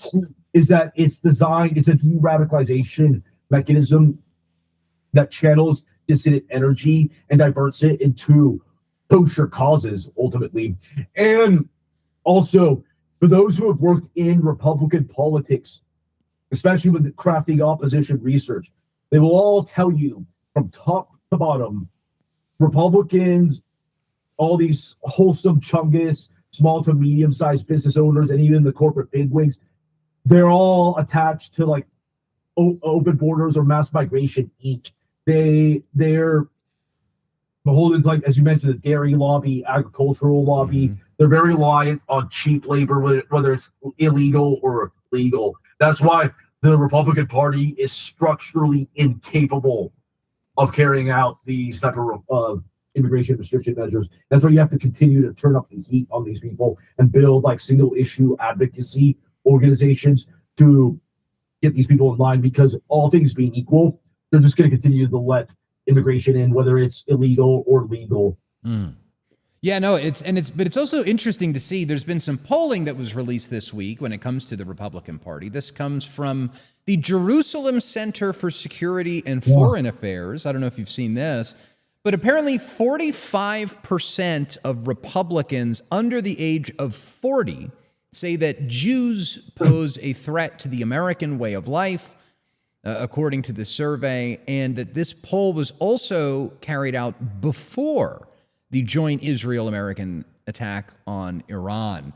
is that it's a de-radicalization mechanism that channels dissident energy and diverts it into kosher causes, ultimately. And also, for those who have worked in Republican politics, especially with crafting opposition research, they will all tell you from top to bottom, Republicans, all these wholesome chungus, small to medium-sized business owners, and even the corporate bigwigs, they're all attached to like open borders or mass migration Inc. They're beholden to, like, as you mentioned, the dairy lobby, agricultural lobby. They're very reliant on cheap labor, whether it's illegal or legal. That's why the Republican Party is structurally incapable of carrying out these type of immigration restriction measures. That's why you have to continue to turn up the heat on these people and build like single issue advocacy organizations to get these people in line, because all things being equal, they're just going to continue to let immigration in, whether it's illegal or legal. Yeah, no, but it's also interesting to see there's been some polling that was released this week when it comes to the Republican Party. This comes from the Jerusalem Center for Security and Foreign Affairs. I don't know if you've seen this, but apparently 45% of Republicans under the age of 40 say that Jews pose a threat to the American way of life, according to the survey, and that this poll was also carried out before the joint Israel-American attack on Iran.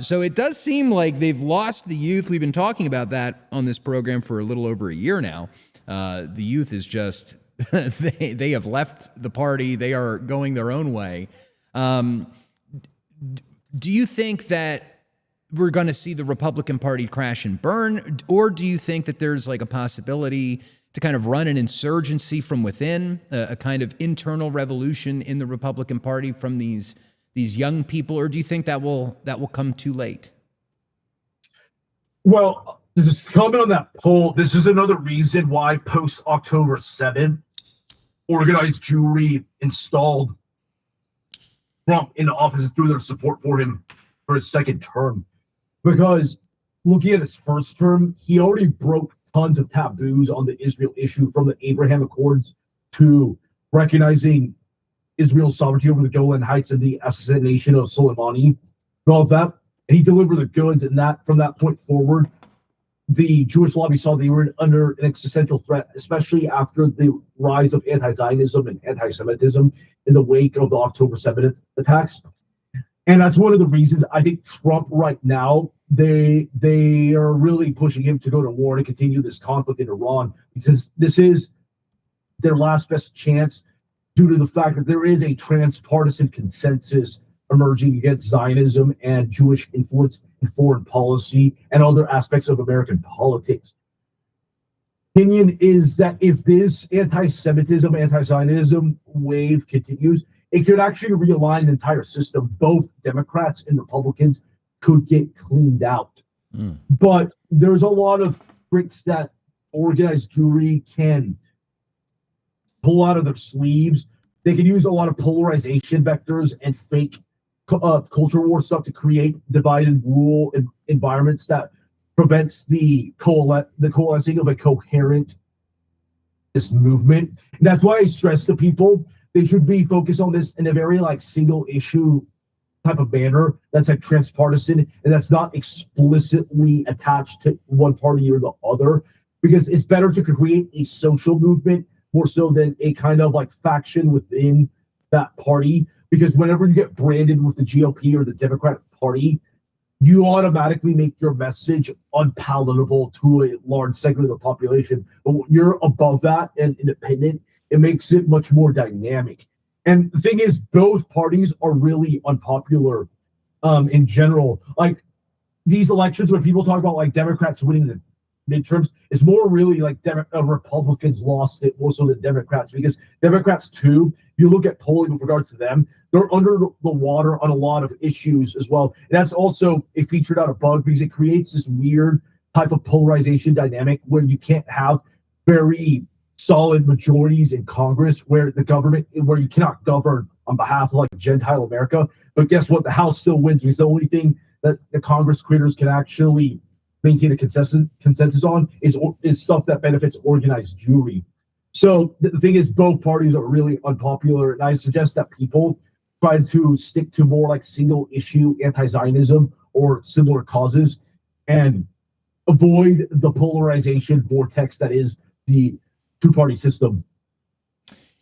So it does seem like they've lost the youth. We've been talking about that on this program for a little over a year now. The youth is just, they have left the party. They are going their own way. Do you think that we're going to see the Republican Party crash and burn? Or do you think that there's like a possibility to kind of run an insurgency from within, a kind of internal revolution in the Republican Party from these young people? Or do you think that will come too late? Well, just comment on that poll. This is another reason why post October 7th, organized Jewry installed Trump in office through their support for him for his second term. Because looking at his first term, he already broke tons of taboos on the Israel issue, from the Abraham Accords to recognizing Israel's sovereignty over the Golan Heights and the assassination of Soleimani and all of that. And he delivered the goods, and that from that point forward, the Jewish lobby saw they were under an existential threat, especially after the rise of anti-Zionism and anti-Semitism in the wake of the October 7th attacks. And that's one of the reasons I think Trump right now, they are really pushing him to go to war to continue this conflict in Iran, because this is their last best chance, due to the fact that there is a transpartisan consensus emerging against Zionism and Jewish influence in foreign policy and other aspects of American politics. Opinion is that if this anti-Semitism, anti-Zionism wave continues, it could actually realign the entire system. Both Democrats and Republicans could get cleaned out. But there's a lot of tricks that organized Jewry can pull out of their sleeves. They can use a lot of polarization vectors and fake culture war stuff to create divide and rule environments that prevents the coalescing of a coherent movement. And that's why I stress to people, they should be focused on this in a very like single issue type of manner that's like transpartisan and that's not explicitly attached to one party or the other, because it's better to create a social movement more so than a kind of like faction within that party. Because whenever you get branded with the GOP or the Democratic Party, you automatically make your message unpalatable to a large segment of the population. But when you're above that and independent, it makes it much more dynamic. And the thing is, both parties are really unpopular in general. Like these elections, when people talk about like Democrats winning the midterms, it's more really like Republicans lost it more so than Democrats, because Democrats too, if you look at polling with regards to them, they're under the water on a lot of issues as well. And that's also a featured out a bug, because it creates this weird type of polarization dynamic where you can't have very solid majorities in Congress, where the government, where you cannot govern on behalf of like Gentile America. But guess what? The House still wins, because the only thing that the Congress creators can actually maintain a consensus on is stuff that benefits organized Jewry. So the thing is, both parties are really unpopular, and I suggest that people try to stick to more like single issue anti-Zionism or similar causes and avoid the polarization vortex that is the two-party system.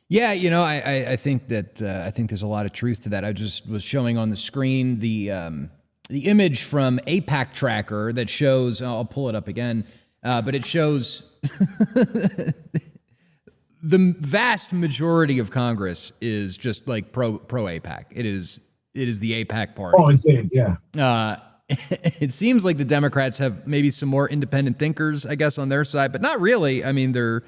Yeah, you know, I think that I think there's a lot of truth to that. I just was showing on the screen the image from APAC Tracker that shows. I'll pull it up again, but it shows the vast majority of Congress is just like pro APAC. It is the APAC party. Oh, insane! Yeah. It seems like the Democrats have maybe some more independent thinkers, I guess, on their side, but not really. I mean, they're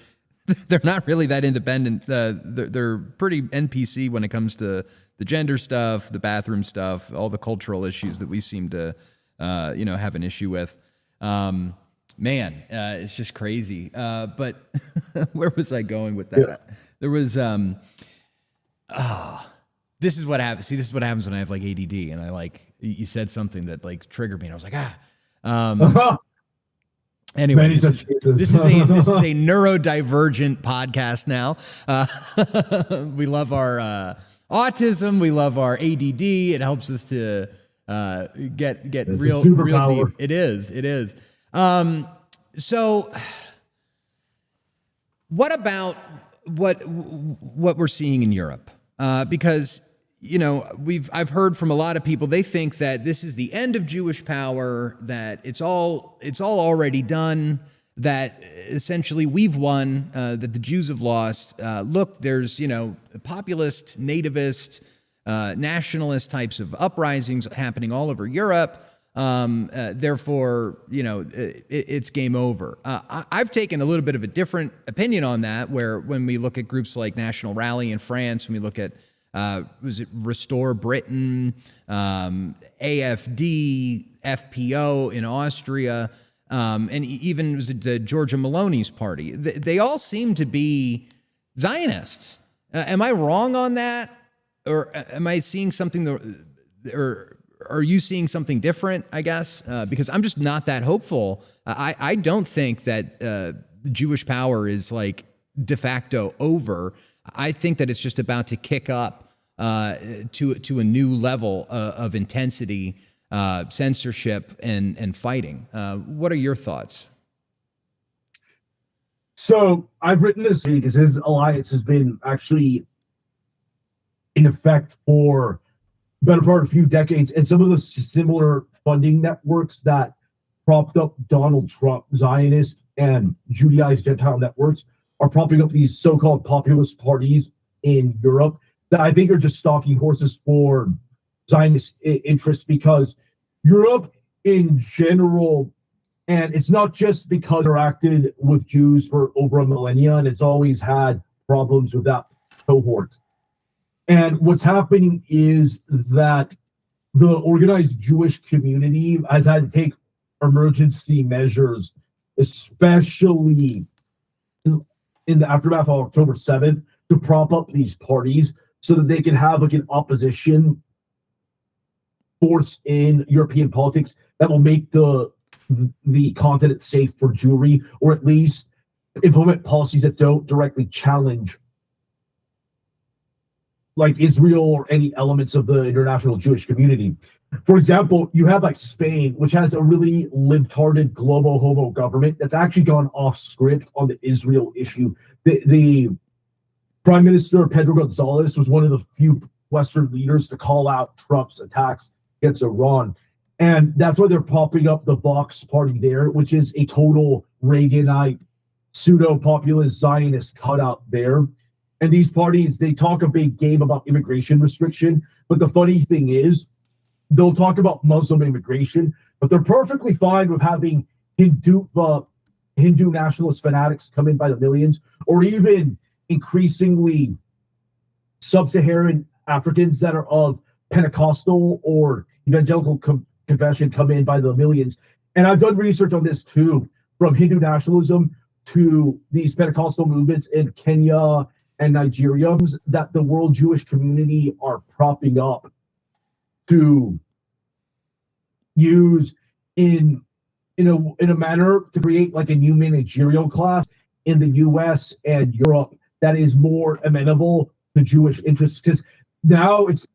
they're not really that independent. They're pretty NPC when it comes to the gender stuff, the bathroom stuff, all the cultural issues that we seem to, have an issue with. It's just crazy. But where was I going with that? Yeah. There was, this is what happens. See, this is what happens when I have like ADD and I you said something that like triggered me and I was like, anyway, this is a neurodivergent podcast now. We love our autism. We love our ADD. It helps us to get real deep. It is. So what about what we're seeing in Europe? Because I've heard from a lot of people, they think that this is the end of Jewish power, that it's all already done, that essentially we've won, that the Jews have lost. Look, there's, populist, nativist, nationalist types of uprisings happening all over Europe. Therefore, it's game over. I've taken a little bit of a different opinion on that, where when we look at groups like National Rally in France, when we look at was it Restore Britain, AFD, FPO in Austria, and even was it Giorgia Meloni's party? They all seem to be Zionists. Am I wrong on that, or am I seeing something? Or are you seeing something different? I guess because I'm just not that hopeful. I don't think that Jewish power is like de facto over. I think that it's just about to kick up to a new level of intensity, censorship, and fighting. What are your thoughts? So I've written this because his alliance has been actually in effect for the better part of a few decades, and some of the similar funding networks that propped up Donald Trump, Zionist and Judaized Gentile networks, are propping up these so-called populist parties in Europe that I think are just stalking horses for Zionist interests, because Europe in general, and it's not just because they're acted with Jews for over a millennia, and it's always had problems with that cohort. And what's happening is that the organized Jewish community has had to take emergency measures, especially in the aftermath of October 7th, to prop up these parties so that they can have like an opposition force in European politics that will make the continent safe for Jewry, or at least implement policies that don't directly challenge like Israel or any elements of the international Jewish community. For example, you have like Spain, which has a really libtarded global homo government that's actually gone off script on the Israel issue. The Prime Minister Pedro Gonzalez was one of the few Western leaders to call out Trump's attacks against Iran. And that's why they're popping up the Vox party there, which is a total Reaganite, pseudo-populist Zionist cutout there. And these parties, they talk a big game about immigration restriction. But the funny thing is, they'll talk about Muslim immigration, but they're perfectly fine with having Hindu nationalist fanatics come in by the millions, or even increasingly sub-Saharan Africans that are of Pentecostal or evangelical confession come in by the millions. And I've done research on this too, from Hindu nationalism to these Pentecostal movements in Kenya and Nigeria that the world Jewish community are propping up to use in a manner to create like a new managerial class in the US and Europe that is more amenable to Jewish interests. Because now it's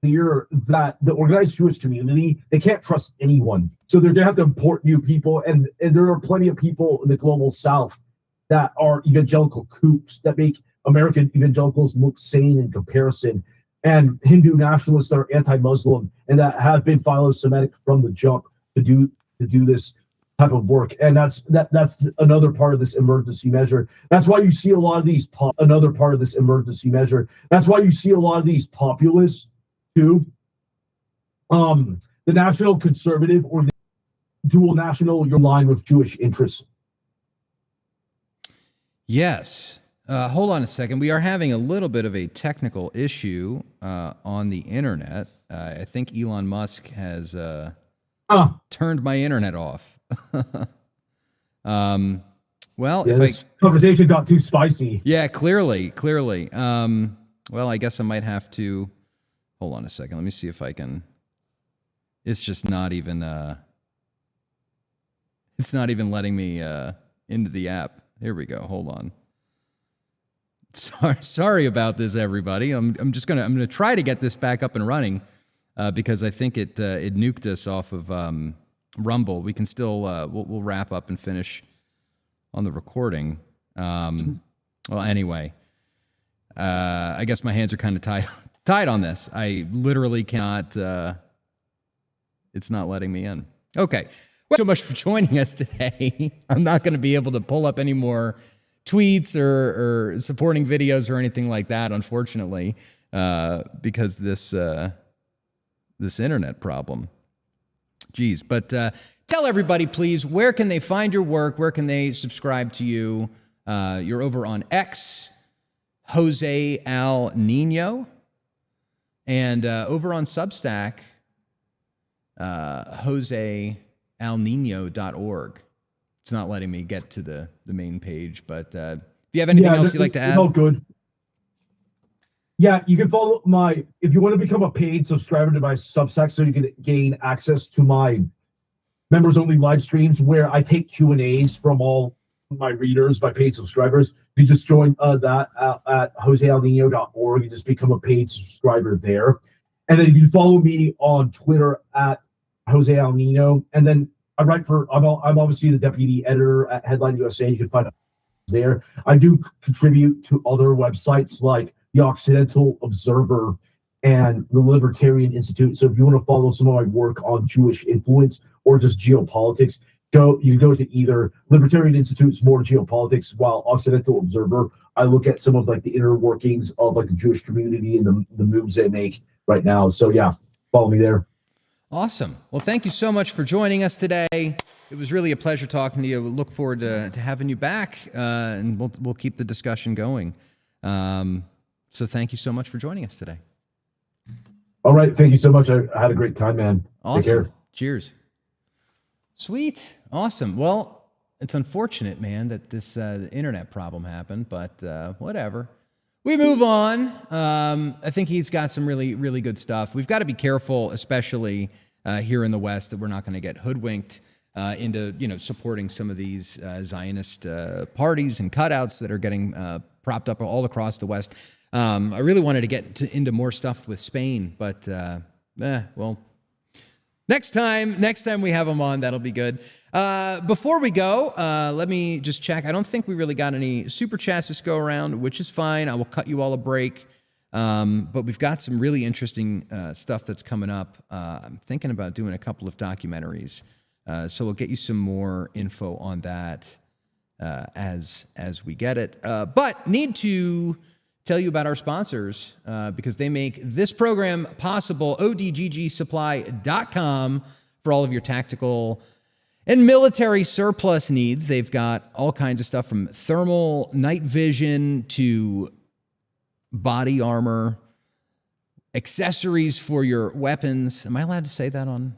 clear that the organized Jewish community, they can't trust anyone. So they're gonna have to import new people, and there are plenty of people in the global south that are evangelical kooks that make American evangelicals look sane in comparison, and Hindu nationalists that are anti-Muslim and that have been philo-Semitic from the jump to do this type of work. And that's another part of this emergency measure. That's why you see a lot of these That's why you see a lot of these populists too. The National Conservative or the dual national, you're in line with Jewish interests. Yes. Hold on a second. We are having a little bit of a technical issue on the internet. I think Elon Musk has turned my internet off. Well, Yeah, this conversation got too spicy. Yeah, clearly. Well, I guess I might have to. Hold on a second. Let me see if I can. It's just not even. It's not even letting me into the app. Here we go. Hold on. Sorry about this, everybody. I'm gonna try to get this back up and running because I think it nuked us off of Rumble. We can still we'll wrap up and finish on the recording. Well, anyway, I guess my hands are kind of tied on this. I literally cannot. It's not letting me in. Okay. Well, so much for joining us today. I'm not going to be able to pull up any more tweets or supporting videos or anything like that, unfortunately, because this internet problem. Geez, but tell everybody, please, where can they find your work? Where can they subscribe to you? You're over on X, Jose Al Niño, and over on Substack, josealnino.org. It's not letting me get to the main page, but if you have anything else you'd like to add? Oh, good. Yeah, you can follow if you want to become a paid subscriber to my Substack so you can gain access to my members-only live streams where I take Q&As from all my readers, my paid subscribers. You just join that at josealnino.org and just become a paid subscriber there. And then you can follow me on Twitter at Jose Al Niño. And then I write I'm obviously the deputy editor at Headline USA. You can find it there. I do contribute to other websites like the Occidental Observer and the Libertarian Institute. So if you want to follow some of my work on Jewish influence or just geopolitics, you go to either Libertarian Institute's more geopolitics, while Occidental Observer, I look at some of like the inner workings of like the Jewish community and the moves they make right now. So yeah, follow me there. Awesome. Well, thank you so much for joining us today. It was really a pleasure talking to you. We look forward to having you back, and we'll keep the discussion going. So thank you so much for joining us today. All right. Thank you so much. I had a great time, man. Awesome. Take care. Cheers. Sweet. Awesome. Well, it's unfortunate, man, that this the internet problem happened, but whatever. We move on. I think he's got some really, really good stuff. We've got to be careful, especially here in the West, that we're not going to get hoodwinked into supporting some of these Zionist parties and cutouts that are getting propped up all across the West. I really wanted to get into more stuff with Spain, but well, next time we have him on, that'll be good. Before we go, let me just check. I don't think we really got any super chats this go around, which is fine. I will cut you all a break. But we've got some really interesting stuff that's coming up. I'm thinking about doing a couple of documentaries. So we'll get you some more info on that as we get it. But need to tell you about our sponsors because they make this program possible. odggsupply.com for all of your tactical and military surplus needs. They've got all kinds of stuff from thermal night vision to body armor, accessories for your weapons. Am I allowed to say that on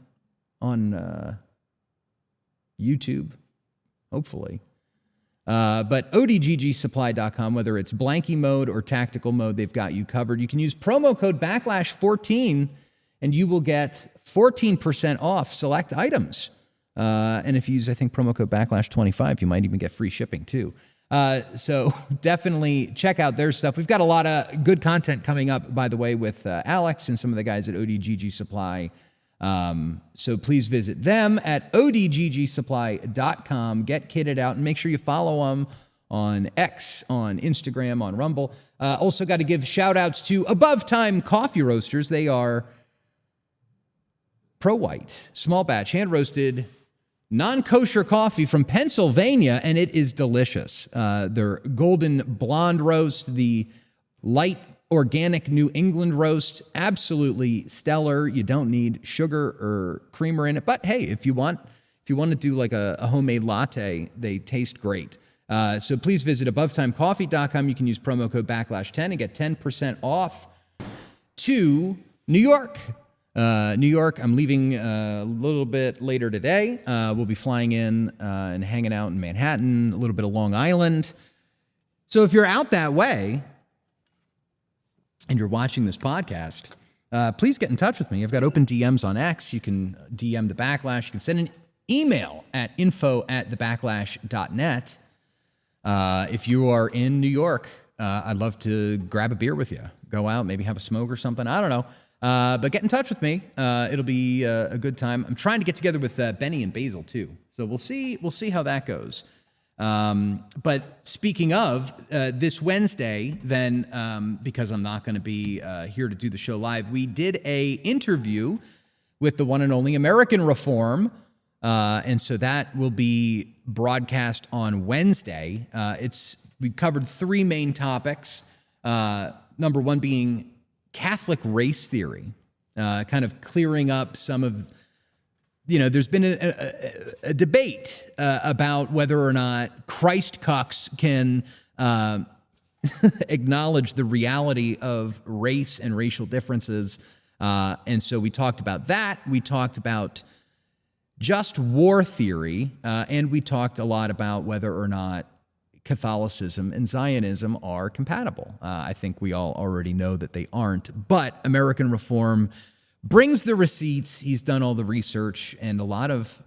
YouTube? Hopefully. But odggsupply.com, whether it's blanky mode or tactical mode, they've got you covered. You can use promo code Backlash14 and you will get 14% off select items. And if you use, I think, promo code Backlash25, you might even get free shipping too. So definitely check out their stuff. We've got a lot of good content coming up, by the way, with Alex and some of the guys at ODGG Supply. So please visit them at odggsupply.com. Get kitted out and make sure you follow them on X, on Instagram, on Rumble. Also got to give shout outs to Above Time Coffee Roasters. They are pro-white, small batch, hand roasted, non-kosher coffee from Pennsylvania, and it is delicious. Their golden blonde roast, the light organic New England roast, absolutely stellar. You don't need sugar or creamer in it, but hey, if you want to do like a homemade latte, they taste great. So please visit abovetimecoffee.com. You can use promo code Backlash10 and get 10% off to New York. New York, I'm leaving a little bit later today. We'll be flying in and hanging out in Manhattan, a little bit of Long Island. So if you're out that way and you're watching this podcast, please get in touch with me. I've got open DMs on X. You can DM The Backlash. You can send an email at info@thebacklash.net. If you are in New York, I'd love to grab a beer with you. Go out, maybe have a smoke or something. I don't know. But get in touch with me. It'll be a good time. I'm trying to get together with Benny and Basil too. So we'll see how that goes. But speaking of this Wednesday, then because I'm not going to be here to do the show live, we did a interview with the one and only American Reform. And so that will be broadcast on Wednesday. We covered three main topics. Number one being Catholic race theory, kind of clearing up some of, there's been a debate about whether or not Christ cucks can acknowledge the reality of race and racial differences. And so we talked about that. We talked about just war theory, and we talked a lot about whether or not Catholicism and Zionism are compatible. I think we all already know that they aren't, but American Reform brings the receipts. He's done all the research and a lot of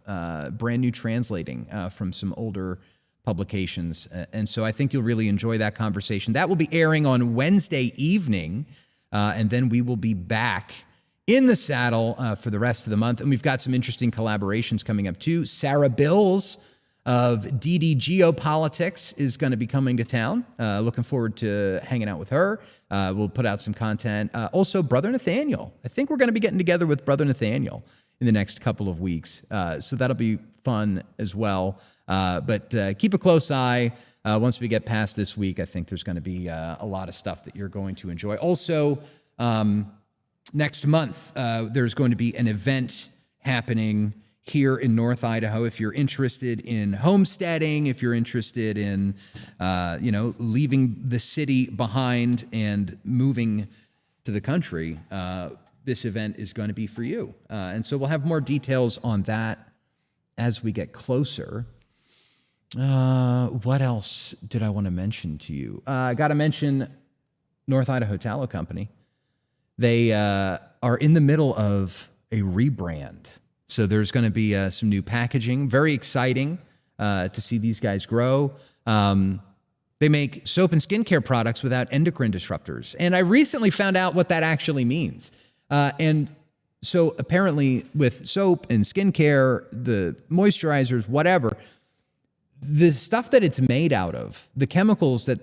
brand new translating from some older publications. And so I think you'll really enjoy that conversation. That will be airing on Wednesday evening, and then we will be back in the saddle for the rest of the month. And we've got some interesting collaborations coming up too. Sarah Bills of DD Geopolitics is going to be coming to town. Looking forward to hanging out with her. We'll put out some content. Also, Brother Nathaniel. I think we're going to be getting together with Brother Nathaniel in the next couple of weeks. So that'll be fun as well. But keep a close eye. Once we get past this week, I think there's going to be a lot of stuff that you're going to enjoy. Also, next month, there's going to be an event happening here in North Idaho. If you're interested in homesteading, if you're interested in, leaving the city behind and moving to the country, this event is going to be for you. And so we'll have more details on that as we get closer. What else did I want to mention to you? I got to mention North Idaho Tallow Company. They are in the middle of a rebrand. So there's going to be some new packaging. Very exciting to see these guys grow. They make soap and skincare products without endocrine disruptors. And I recently found out what that actually means. And so apparently with soap and skincare, the moisturizers, whatever, the stuff that it's made out of, the chemicals that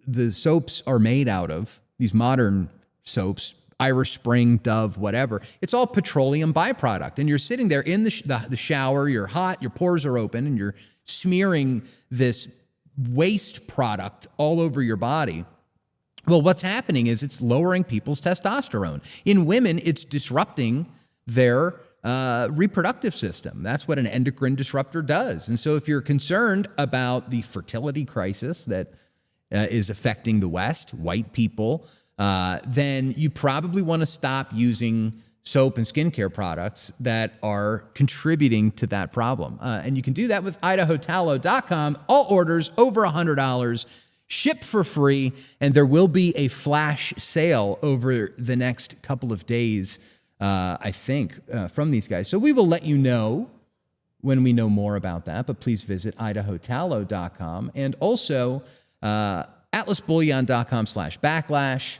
the soaps are made out of, these modern soaps, Irish Spring, Dove, whatever, it's all petroleum byproduct. And you're sitting there in the shower, you're hot, your pores are open, and you're smearing this waste product all over your body. Well, what's happening is it's lowering people's testosterone. In women, it's disrupting their reproductive system. That's what an endocrine disruptor does. And so if you're concerned about the fertility crisis that is affecting the West, white people, then you probably want to stop using soap and skincare products that are contributing to that problem. And you can do that with idahotallow.com. All orders over $100 ship for free, and there will be a flash sale over the next couple of days, I think, from these guys. So we will let you know when we know more about that, but please visit idahotallow.com and also atlasbullion.com/backlash.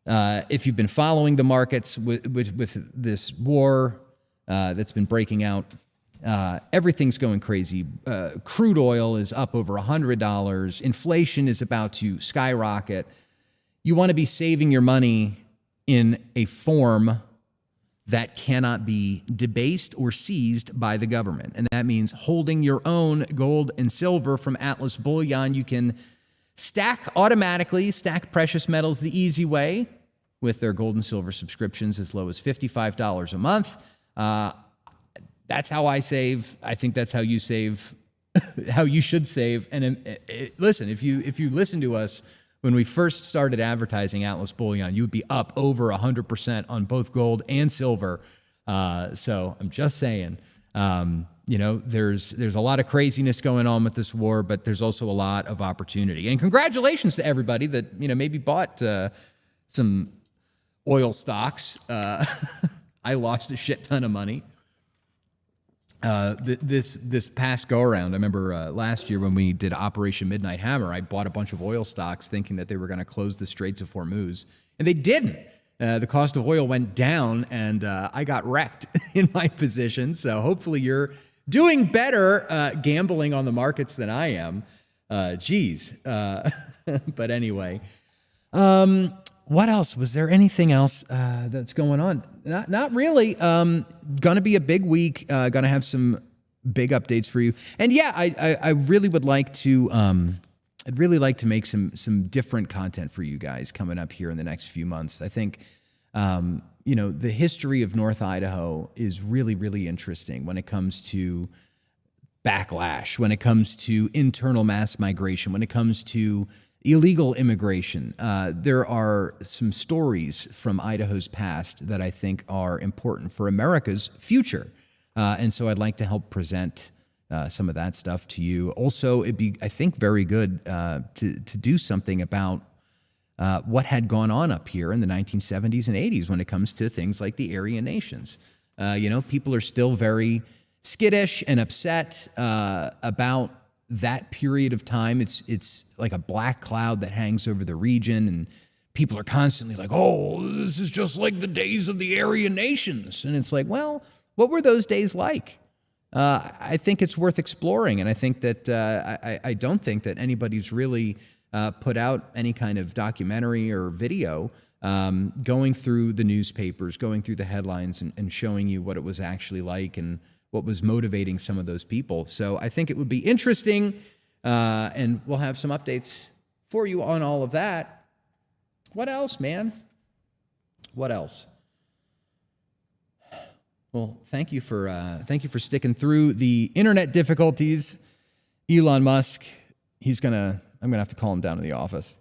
If you've been following the markets with this war that's been breaking out, everything's going crazy. Crude oil is up over $100. Inflation is about to skyrocket. You want to be saving your money in a form that cannot be debased or seized by the government. And that means holding your own gold and silver from Atlas Bullion. You can automatically stack precious metals the easy way with their gold and silver subscriptions as low as $55 a month. That's how I save. I think that's how you save how you should save. And listen, if you listen to us when we first started advertising Atlas Bullion, you would be up over 100% on both gold and silver. So I'm just saying, there's a lot of craziness going on with this war, but there's also a lot of opportunity. And congratulations to everybody that, maybe bought some oil stocks. I lost a shit ton of money. This past go around, I remember last year when we did Operation Midnight Hammer, I bought a bunch of oil stocks thinking that they were going to close the Straits of Hormuz, and they didn't. The cost of oil went down, and I got wrecked in my position. So hopefully you're doing better gambling on the markets than I am. But anyway, what else? Was there anything else that's going on? Not really. Gonna be a big week. Gonna have some big updates for you. And yeah, I really would like to. I'd really like to make some different content for you guys coming up here in the next few months. I think, the history of North Idaho is really, really interesting when it comes to backlash, when it comes to internal mass migration, when it comes to illegal immigration. There are some stories from Idaho's past that I think are important for America's future. And so I'd like to help present some of that stuff to you. Also, it'd be, I think, very good to do something about what had gone on up here in the 1970s and 80s when it comes to things like the Aryan nations. People are still very skittish and upset about that period of time. It's like a black cloud that hangs over the region, and people are constantly like, oh, this is just like the days of the Aryan nations. And it's like, well, what were those days like? I think it's worth exploring, and I think that I don't think that anybody's really put out any kind of documentary or video going through the newspapers, going through the headlines, and showing you what it was actually like and what was motivating some of those people. So I think it would be interesting, and we'll have some updates for you on all of that. What else, man? What else? Well, thank you for sticking through the internet difficulties. Elon Musk, I'm gonna have to call him down to the office.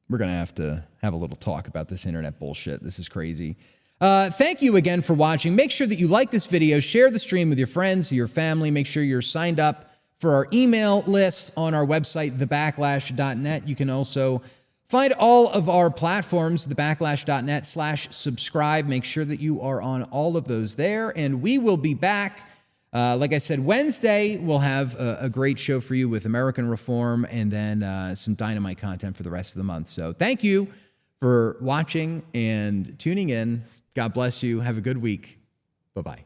We're gonna have to have a little talk about this internet bullshit. This is crazy. Thank you again for watching. Make sure that you like this video, share the stream with your friends, your family. Make sure you're signed up for our email list on our website, thebacklash.net. You can also find all of our platforms, thebacklash.net/subscribe. Make sure that you are on all of those there, and we will be back. Like I said, Wednesday, we'll have a great show for you with American Reform, and then some dynamite content for the rest of the month. So thank you for watching and tuning in. God bless you. Have a good week. Bye-bye.